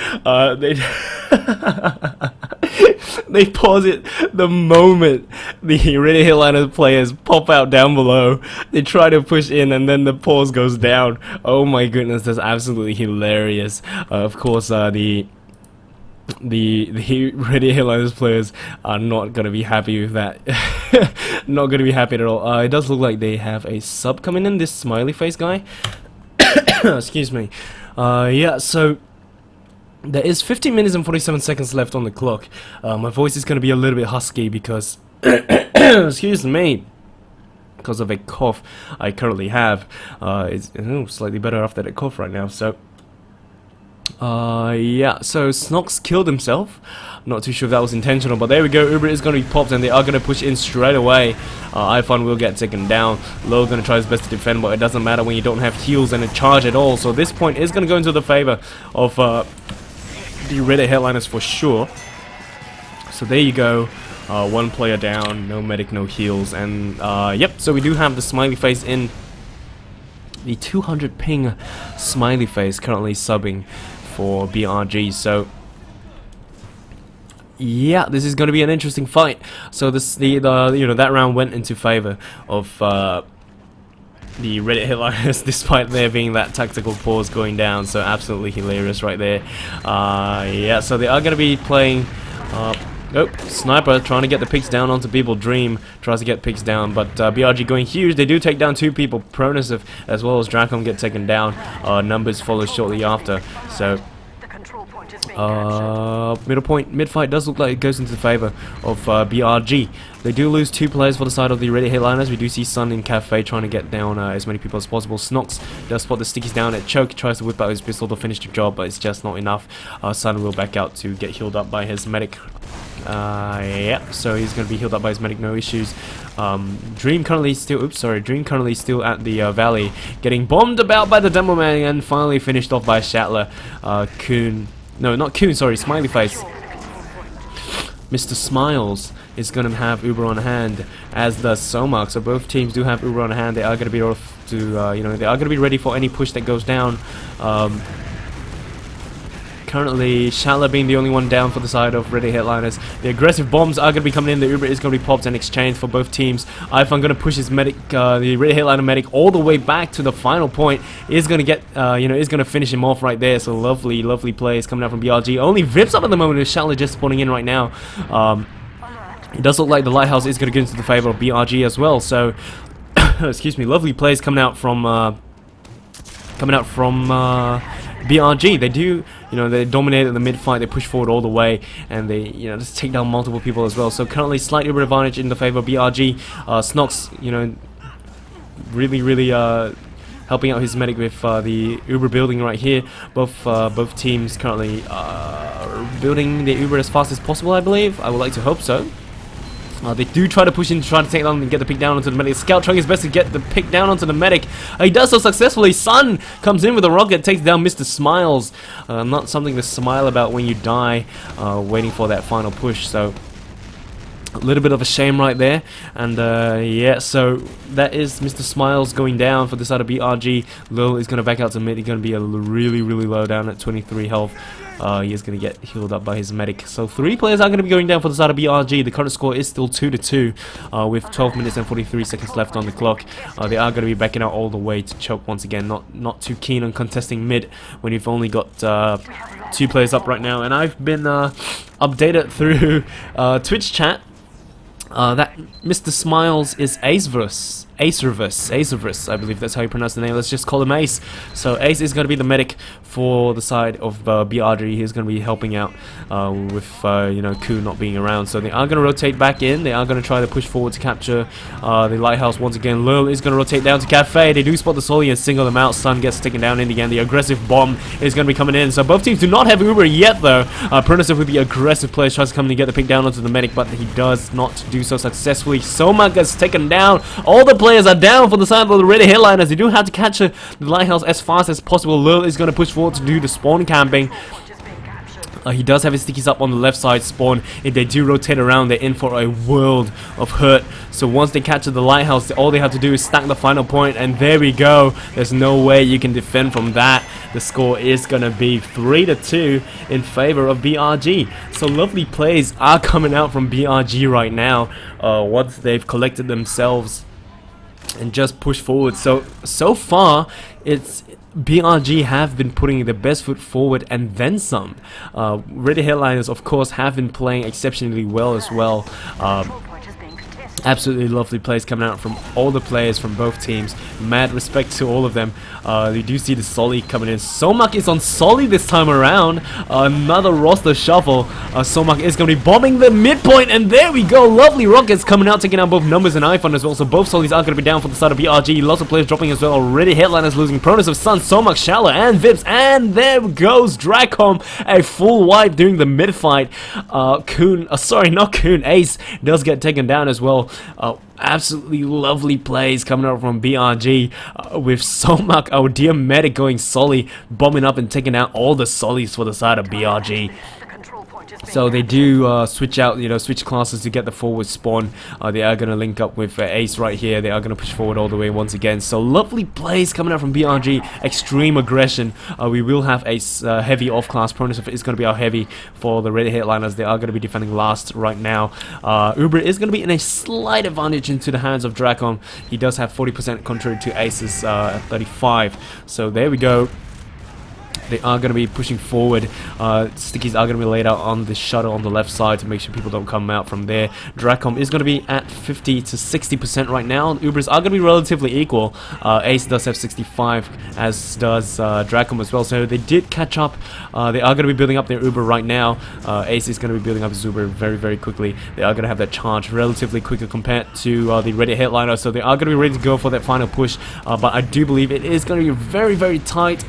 They pause it the moment the Reddit Highlander players pop out down below. They try to push in and then the pause goes down. Oh my goodness, that's absolutely hilarious. Of course, the Reddit Highlanders players are not going to be happy with that. Not going to be happy at all. It does look like they have a sub coming in, this smiley face guy. Excuse me. Yeah, so there is 15 minutes and 47 seconds left on the clock. My voice is going to be a little bit husky because, excuse me, because of a cough I currently have. It's slightly better after that cough right now. So, yeah, so Snox killed himself. Not too sure if that was intentional, but there we go. Uber is going to be popped and they are going to push in straight away. iPhone will get taken down. Low going to try his best to defend, but it doesn't matter when you don't have heals and a charge at all. So this point is going to go into the favor of the Reddit Headliners for sure. So there you go. One player down, no medic, no heals, and yep, so we do have the smiley face in. The 200 ping smiley face currently subbing for BRG. So yeah, this is going to be an interesting fight. So this that round went into favor of the Reddit Headliners, despite there being that tactical pause going down. So absolutely hilarious right there. Yeah, so they are going to be playing. Oh, Sniper trying to get the picks down onto people. Dream tries to get picks down, but BRG going huge. They do take down two people. Pronus as well as Dracom get taken down. Numbers follow shortly after. So middle point, mid-fight does look like it goes into the favor of BRG. They do lose two players for the side of the Reddit Headliners. We do see Sun in Cafe trying to get down as many people as possible. Snox does spot the stickies down at Choke, tries to whip out his pistol to finish the job, but it's just not enough. Sun will back out to get healed up by his medic. Yeah, so he's going to be healed up by his medic, no issues. Dream currently still, Dream currently still at the Valley, getting bombed about by the Demo Man, and finally finished off by Shatler. Kuhn, no, not Kuhn, sorry, Smiley Face. Mr. Smiles is going to have Uber on hand, as does Somark, so both teams do have Uber on hand. They are going to be off to, you know, they are going to be ready for any push that goes down. Currently, Shala being the only one down for the side of Ready Headliners. The aggressive bombs are going to be coming in. The Uber is going to be popped and exchanged for both teams. Ifan going to push his medic, the Ready Headliner medic, all the way back to the final point. Is going to get, you know, is going to finish him off right there. So lovely, lovely plays coming out from BRG. Only Vips up at the moment with Shala just spawning in right now. It does look like the Lighthouse is going to get into the favor of BRG as well. So, excuse me, lovely plays coming out from BRG. They do, you know, they dominate in the mid fight, they push forward all the way, and they, you know, just take down multiple people as well. So currently slight Uber advantage in the favor of BRG. Snox, you know, really helping out his medic with the Uber building right here. Both teams currently building the Uber as fast as possible, I believe. I would like to hope so. They do try to push in to try to take down and get the pick down onto the medic. Scout trying his best to get the pick down onto the medic. He does so successfully. Sun comes in with a rocket, takes down Mr. Smiles. Not something to smile about when you die, waiting for that final push. So a little bit of a shame right there. And yeah, so that is Mr. Smiles going down for the side of BRG. Lil is going to back out to mid. He's going to be a really low down at 23 health. He is going to get healed up by his medic. So 3 players are going to be going down for the side of BRG. The current score is still 2-2 with 12 minutes and 43 seconds left on the clock. They are going to be backing out all the way to choke once again. Not too keen on contesting mid when you've only got 2 players up right now. And I've been updated through Twitch chat that Mr. Smiles is AsiaFortress, I believe that's how you pronounce the name. Let's just call him Ace. So Ace is going to be the medic for the side of BRG. He's going to be helping out with you know, Ku not being around. So they are going to rotate back in. They are going to try to push forward to capture the Lighthouse once again. Lil is going to rotate down to Cafe. They do spot the Sully and single them out. Sun gets taken down in the end. The aggressive bomb is going to be coming in. So both teams do not have Uber yet though. Pronosov with the aggressive play tries to come in and get the pick down onto the medic, but he does not do so successfully. Soma gets taken down. All the players are down for the side of the Ready Headliners. They do have to capture the Lighthouse as fast as possible. Lil is going to push forward to do the spawn camping. He does have his stickies up on the left side spawn. If they do rotate around, they're in for a world of hurt. So once they capture the Lighthouse, all they have to do is stack the final point, and there we go. There's no way you can defend from that. The score is going to be 3-2 in favor of BRG. So lovely plays are coming out from BRG right now once they've collected themselves and just push forward. So far, it's BRG have been putting their best foot forward and then some. Ready Headliners, of course, have been playing exceptionally well as well. Absolutely lovely plays coming out from all the players from both teams. Mad respect to all of them. You do see the Solly coming in. Somak is on Solly this time around. Another roster shuffle. Somak is going to be bombing the midpoint, and there we go. Lovely rockets coming out, taking out both Numbers and iPhone as well. So both Sollys are going to be down for the side of BRG. Lots of players dropping as well. Already Headliners losing. Pronos of Sun, Somak, Shala, and Vips. And there goes Dracom. A full wipe during the mid fight. Sorry, not Kuhn. Ace does get taken down as well. Absolutely lovely plays coming out from BRG with Somak, our dear medic, going Solly, bombing up and taking out all the Sollys for the side of BRG. So they do switch out, you know, switch classes to get the forward spawn. They are going to link up with Ace right here. They are going to push forward all the way once again. So lovely plays coming out from BRG. Extreme aggression. We will have a heavy off-class. Pronos is going to be our heavy for the Red Headliners. They are going to be defending last right now. Uber is going to be in a slight advantage into the hands of Dracon. He does have 40% contrary to Ace's 35. So there we go. They are going to be pushing forward. Stickies are going to be laid out on the shuttle on the left side to make sure people don't come out from there. Dracom is going to be at 50 to 60% right now. Ubers are going to be relatively equal. Ace does have 65, as does Dracom as well. So they did catch up. They are going to be building up their Uber right now. Ace is going to be building up his Uber very quickly. They are going to have that charge relatively quicker compared to the Reddit Headliner. So they are going to be ready to go for that final push. But I do believe it is going to be very tight.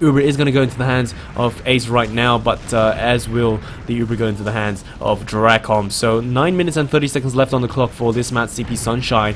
Uber is going to go into the hands of Ace right now, but as will the Uber go into the hands of Dracom. So 9 minutes and 30 seconds left on the clock for this match, CP Sunshine.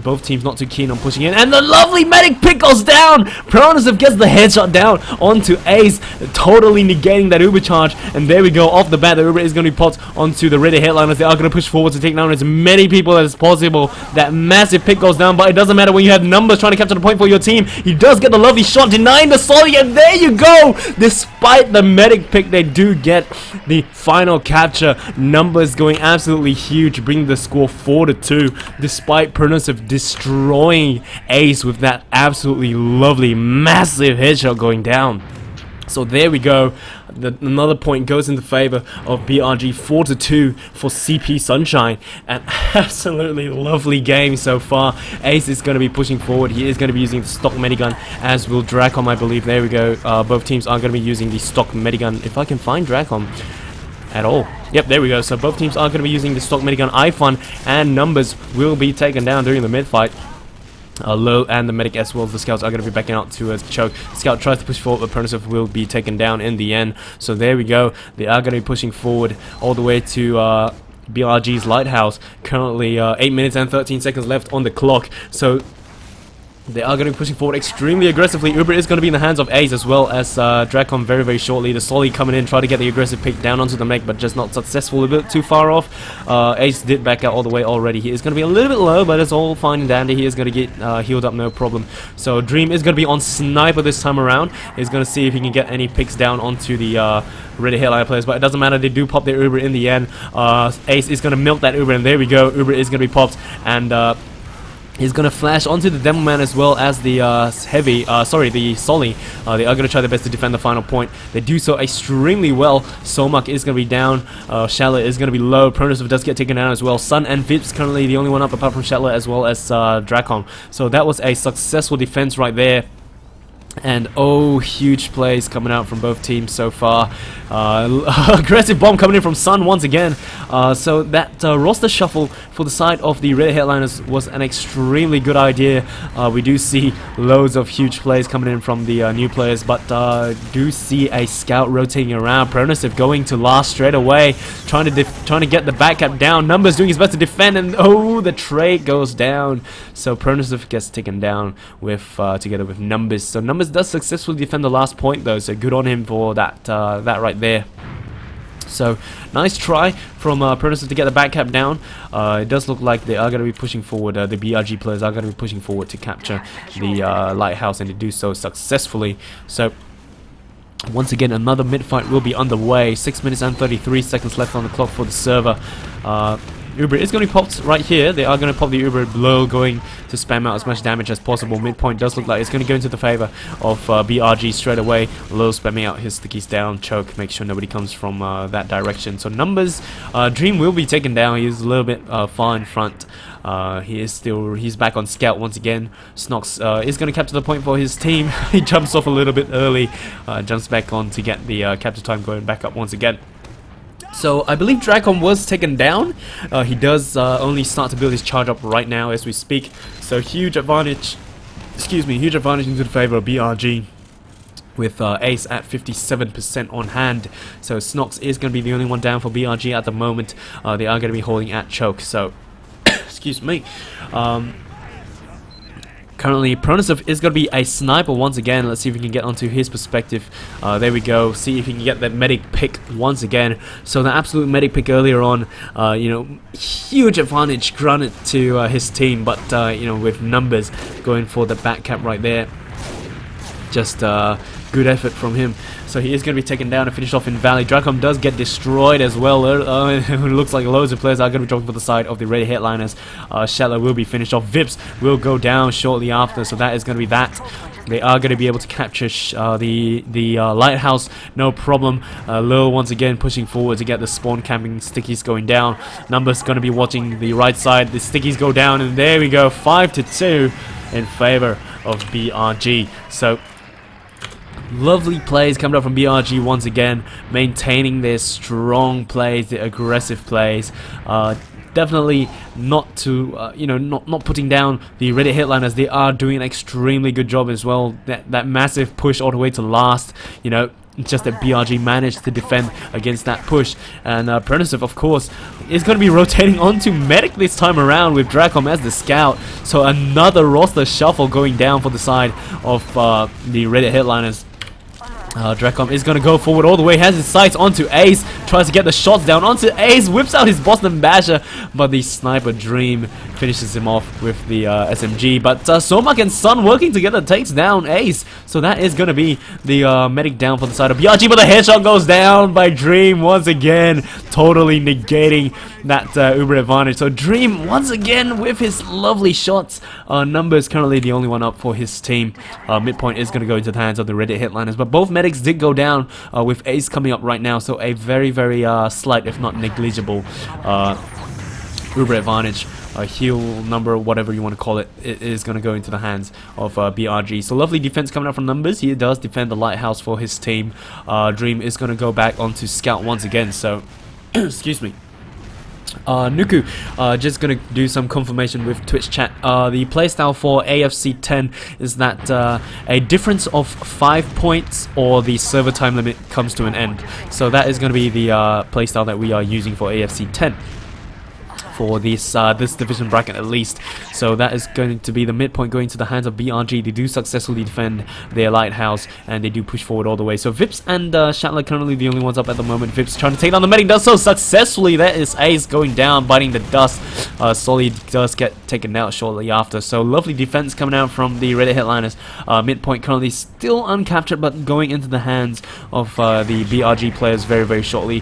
Both teams not too keen on pushing in, and the lovely medic pick goes down. Pronosov gets the headshot down onto Ace, totally negating that Uber charge, and there we go. Off the bat, the Uber is going to be popped onto the Reddit headliners. They are going to push forward to take down as many people as possible. That massive pick goes down, but it doesn't matter when you have numbers trying to capture the point for your team. He does get the lovely shot, denying the Solly, and there you go. Despite the medic pick, they do get the final capture. Numbers going absolutely huge, bringing the score 4-2, despite Pronosov destroying Ace with that absolutely lovely massive headshot going down. So there we go. Another point goes in the favor of BRG, 4-2 for CP Sunshine. An absolutely lovely game so far. Ace is going to be pushing forward. He is going to be using the stock medigun, as will Dracom, I believe. There we go. Both teams are going to be using the stock medigun. If I can find Dracom at all. Yep, there we go. So both teams are going to be using the stock medigun. iFun and Numbers will be taken down during the mid-fight. Low and the medic as well as the scouts are going to be backing out to choke. Scout tries to push forward, but Pronosov will be taken down in the end. So there we go. They are going to be pushing forward all the way to BRG's Lighthouse. Currently 8 minutes and 13 seconds left on the clock. So they are going to be pushing forward extremely aggressively. Uber is going to be in the hands of Ace as well as Dracom very, very shortly. The Solly coming in, try to get the aggressive pick down onto the mech, but just not successful. A bit too far off. Ace did back out all the way already. He is going to be a little bit low, but it's all fine and dandy. He is going to get healed up, no problem. So Dream is going to be on Sniper this time around. He's going to see if he can get any picks down onto the Reddit headline players, but it doesn't matter. They do pop their Uber in the end. Ace is going to milk that Uber, and there we go. Uber is going to be popped, and he's going to flash onto the Demo Man as well as the the Solly. They are going to try their best to defend the final point. They do so extremely well. Solmak is going to be down. Shatler is going to be low. Pronosov does get taken down as well. Sun and Vips currently the only one up apart from Shatler as well as Dracom. So that was a successful defense right there. And oh, huge plays coming out from both teams so far. Aggressive bomb coming in from Sun once again. So that roster shuffle for the side of the Red Headliners was an extremely good idea. We do see loads of huge plays coming in from the new players, but do see a scout rotating around. Pronosov going to last straight away, trying to get the back cap down. Numbers doing his best to defend, and oh, the trade goes down. So Pronosov gets taken down with together with Numbers. So Numbers does successfully defend the last point though, so good on him for that right there. So nice try from Pronosov to get the back cap down. It does look like they are going to be pushing forward. The BRG players are going to be pushing forward to capture the Lighthouse, and to do so successfully. So once again, another mid-fight will be underway. 6 minutes and 33 seconds left on the clock for the server. Uber is going to be popped right here. They are going to pop the Uber below, going to spam out as much damage as possible. Midpoint does look like it's going to go into the favor of BRG straight away. Low spamming out his stickies down, choke, make sure nobody comes from that direction. So Numbers, Dream will be taken down. He's a little bit far in front. He's back on scout once again. Snox is going to capture the point for his team. He jumps off a little bit early, jumps back on to get the capture time going back up once again. So I believe Dracom was taken down. He does only start to build his charge up right now as we speak. So huge advantage, huge advantage into the favor of BRG, with Ace at 57% on hand. So Snox is going to be the only one down for BRG at the moment. They are going to be holding at choke. So excuse me. Currently, Pronosov is going to be a sniper once again. Let's see if we can get onto his perspective. There we go. See if he can get that medic pick once again. So the absolute medic pick earlier on, huge advantage granted to his team. But, with Numbers going for the back cap right there, just good effort from him. So he is going to be taken down and finished off in Valley. Dracom does get destroyed as well. It looks like loads of players are going to be dropping for the side of the Red Headliners. Shatler will be finished off. Vips will go down shortly after. So that is going to be that. They are going to be able to capture the Lighthouse, no problem. Lil once again pushing forward to get the spawn camping stickies going down. Numbers going to be watching the right side. The stickies go down, and there we go. 5-2 in favor of BRG. So lovely plays coming up from BRG once again, maintaining their strong plays, their aggressive plays. definitely not to, you know, not putting down the Reddit headliners. They are doing an extremely good job as well. That massive push all the way to last, you know. Just that BRG managed to defend against that push. And Pronosov, of course, is going to be rotating onto Medic this time around with Dracom as the scout. So another roster shuffle going down for the side of the Reddit headliners. Dracom is going to go forward all the way, has his sights onto Ace, tries to get the shots down onto Ace, whips out his Boston Basher, but the Sniper Dream finishes him off with the SMG. But Somak and Sun working together takes down Ace, so that is going to be the medic down for the side of BRG, but the headshot goes down by Dream once again, totally negating that Uber advantage. So Dream once again with his lovely shots. Numbers currently the only one up for his team. Midpoint is going to go into the hands of the Reddit headliners, but both medics did go down with Ace coming up right now, so a very slight, if not negligible, Uber advantage. Heal number, whatever you want to call it, it is going to go into the hands of BRG. So lovely defense coming out from Numbers. He does defend the lighthouse for his team. Dream is going to go back onto scout once again, so excuse me. Nuku, just gonna do some confirmation with Twitch chat. The playstyle for AFC 10 is that a difference of 5 points or the server time limit comes to an end. So that is gonna be the playstyle that we are using for AFC 10. For this this division bracket at least. So that is going to be the midpoint going to the hands of BRG. They do successfully defend their lighthouse and they do push forward all the way. So Vips and Shatler currently the only ones up at the moment. Vips trying to take down the medic, does so successfully. That is Ace going down, biting the dust. Solid does get taken out shortly after. So lovely defense coming out from the Reddit headliners. Midpoint currently still uncaptured, but going into the hands of the BRG players very shortly.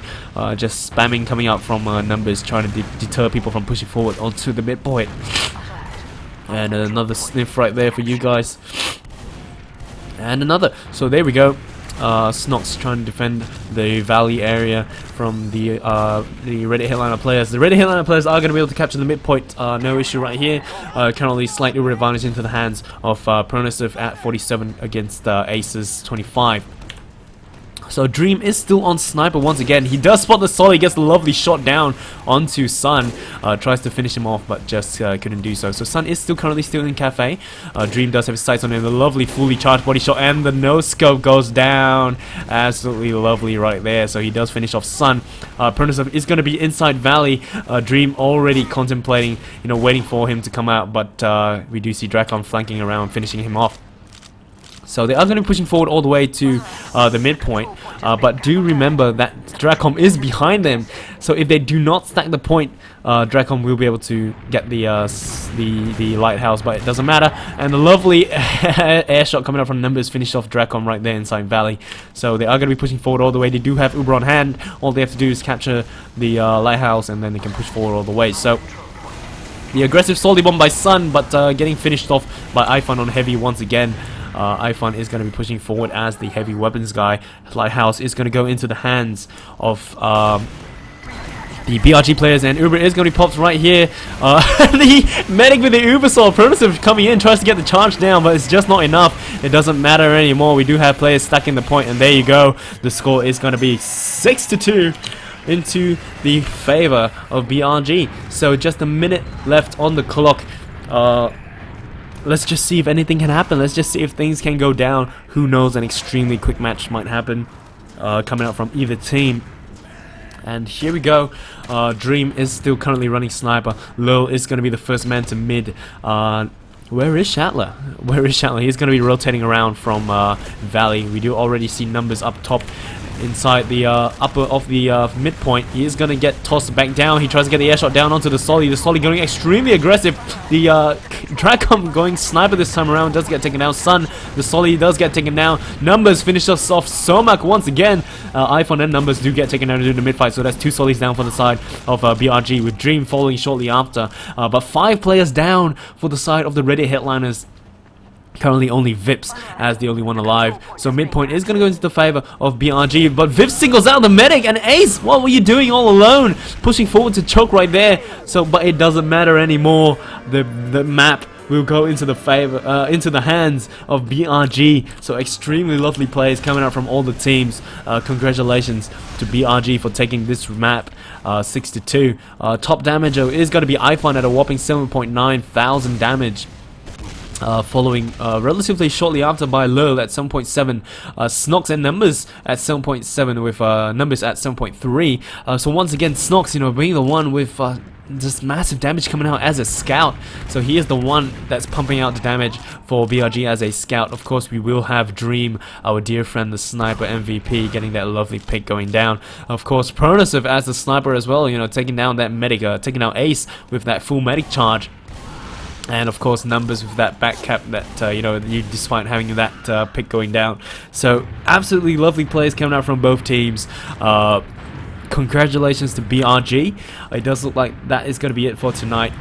Just spamming coming out from Numbers, trying to deter people from pushing forward onto the midpoint. And another sniff right there for you guys. And another. So there we go. Snox trying to defend the valley area from the Reddit headliner players. The Reddit headliner players are going to be able to capture the midpoint. No issue right here. Currently slight Uber advantage into the hands of Pronosov at 47 against Aces 25. So Dream is still on Sniper once again. He does spot the Solly, gets a lovely shot down onto Sun. Tries to finish him off, but just couldn't do so. So Sun is currently still in Cafe. Dream does have his sights on him. The lovely fully charged body shot, and the no scope goes down. Absolutely lovely right there. So he does finish off Sun. Pronosov is going to be inside Valley. Dream already contemplating, you know, waiting for him to come out, but we do see Dracon flanking around, finishing him off. So they are going to be pushing forward all the way to the midpoint, but do remember that Dracom is behind them. So if they do not stack the point, Dracom will be able to get the lighthouse, but it doesn't matter. And the lovely air shot coming up from Numbers finished off Dracom right there inside Valley. So they are going to be pushing forward all the way. They do have Uber on hand. All they have to do is capture the lighthouse, and then they can push forward all the way. So the aggressive solely bomb by Sun, but getting finished off by iPhone on heavy once again. iPhone is going to be pushing forward as the heavy weapons guy. Lighthouse is going to go into the hands of the BRG players, and Uber is going to be popped right here. The medic with the Uber Soul Pronosov coming in, tries to get the charge down, but it's just not enough. It doesn't matter anymore. We do have players stacking the point, and there you go. The score is going to be 6-2 into the favor of BRG. So just a minute left on the clock. Let's just see if anything can happen. Let's just see if things can go down. Who knows, an extremely quick match might happen coming out from either team. And here we go. Dream is still currently running Sniper. Lil is going to be the first man to mid. Where is Shatler? Where is Shatler? He's going to be rotating around from Valley. We do already see Numbers up top. Inside the upper of the midpoint, he is going to get tossed back down. He tries to get the air shot down onto the Solly. The Solly going extremely aggressive. The Dracom going Sniper this time around does get taken down. Sun, the Solly does get taken down. Numbers finish us off. Somak once again. iPhone and Numbers do get taken down during the mid-fight, so that's 2 Sollys down for the side of BRG, with Dream following shortly after. But 5 players down for the side of the Reddit headliners. Currently only Vips as the only one alive. So midpoint is going to go into the favor of BRG. But Vips singles out the medic, and Ace, what were you doing all alone? Pushing forward to choke right there. So, but it doesn't matter anymore. The map will go into the hands of BRG. So extremely lovely plays coming out from all the teams. Congratulations to BRG for taking this map 6-2. Top damage is going to be iPhone at a whopping 7.9 thousand damage. Following relatively shortly after by Lil at 7.7, Snox and Numbers at 7.7 with Numbers at 7.3. So once again, Snox, you know, being the one with just massive damage coming out as a scout. So he is the one that's pumping out the damage for BRG as a scout. Of course, we will have Dream, our dear friend, the sniper MVP, getting that lovely pick going down. Of course, Pronosive as the sniper as well, you know, taking down that medic, taking out Ace with that full medic charge. And of course, Numbers with that back cap that, you know, despite having that pick going down. So, absolutely lovely plays coming out from both teams. Congratulations to BRG. It does look like that is going to be it for tonight.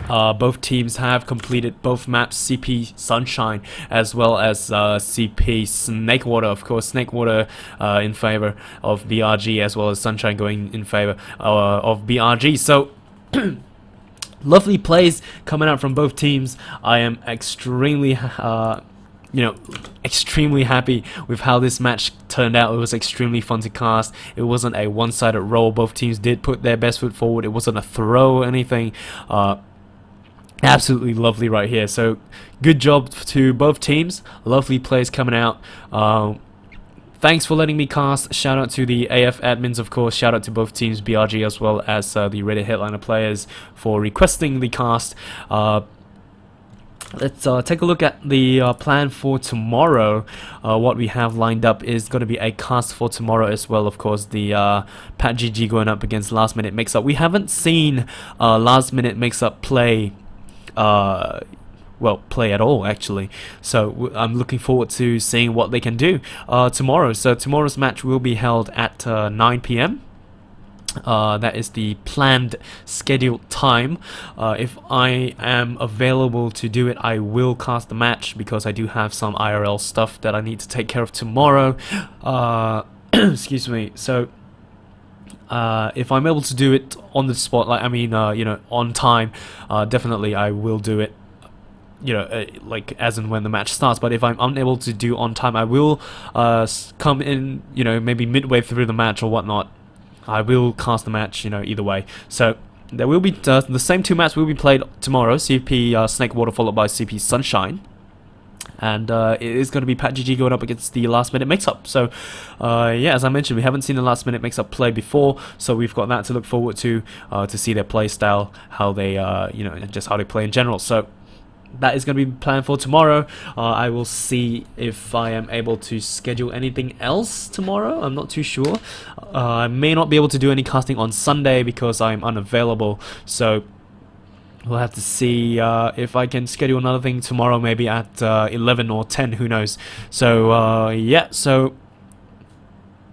Both teams have completed both maps, CP Sunshine as well as CP Snakewater. Of course, Snakewater in favor of BRG, as well as Sunshine going in favor of BRG. So, lovely plays coming out from both teams. I am extremely extremely happy with how this match turned out. It was extremely fun to cast. It wasn't a one-sided roll. Both teams did put their best foot forward. It wasn't a throw or anything. Absolutely lovely right here. So good job to both teams. Lovely plays coming out. Thanks for letting me cast. Shout out to the AF admins, of course. Shout out to both teams, BRG as well as the Reddit Headliner players, for requesting the cast. Let's take a look at the plan for tomorrow. What we have lined up is going to be a cast for tomorrow as well. Of course, the Pat GG going up against Last Minute Mix-Up. We haven't seen Last Minute Mix-Up play, play at all actually. So I'm looking forward to seeing what they can do tomorrow. So tomorrow's match will be held at 9 PM. That is the planned scheduled time. If I am available to do it, I will cast the match, because I do have some IRL stuff that I need to take care of tomorrow. Excuse me. So if I'm able to do it on the spot, like, I mean, you know, on time, definitely I will do it, you know, like as and when the match starts. But if I'm unable to do on time, I will come in, you know, maybe midway through the match or whatnot. I will cast the match, you know, either way. So there will be the same two matches will be played tomorrow. CP Snakewater followed by CP Sunshine. And it is going to be Pat GG going up against the Last Minute Mix-Up. So, yeah, as I mentioned, we haven't seen the Last Minute Mix-Up play before, so we've got that to look forward to see their play style, how they, you know, just how they play in general. So that is going to be planned for tomorrow. I will see if I am able to schedule anything else tomorrow. I'm not too sure. I may not be able to do any casting on Sunday because I'm unavailable. So we'll have to see if I can schedule another thing tomorrow, maybe at 11 or 10, who knows. So yeah, so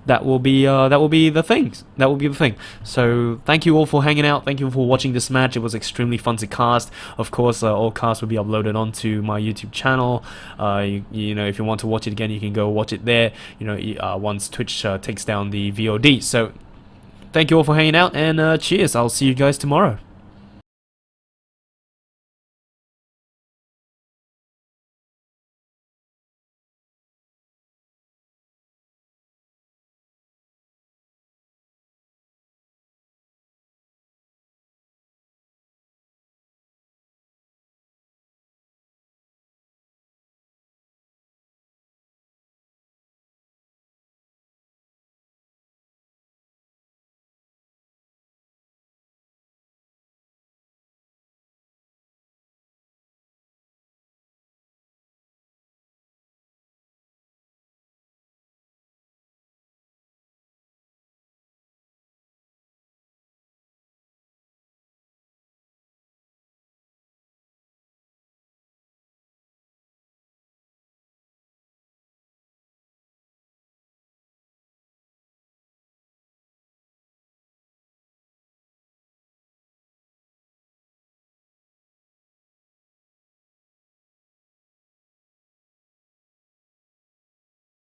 that will be the thing. That will be the thing. So thank you all for hanging out. Thank you for watching this match. It was extremely fun to cast. Of course, all casts will be uploaded onto my YouTube channel. You know, if you want to watch it again, you can go watch it there. You know, once Twitch takes down the VOD. So thank you all for hanging out, and cheers. I'll see you guys tomorrow.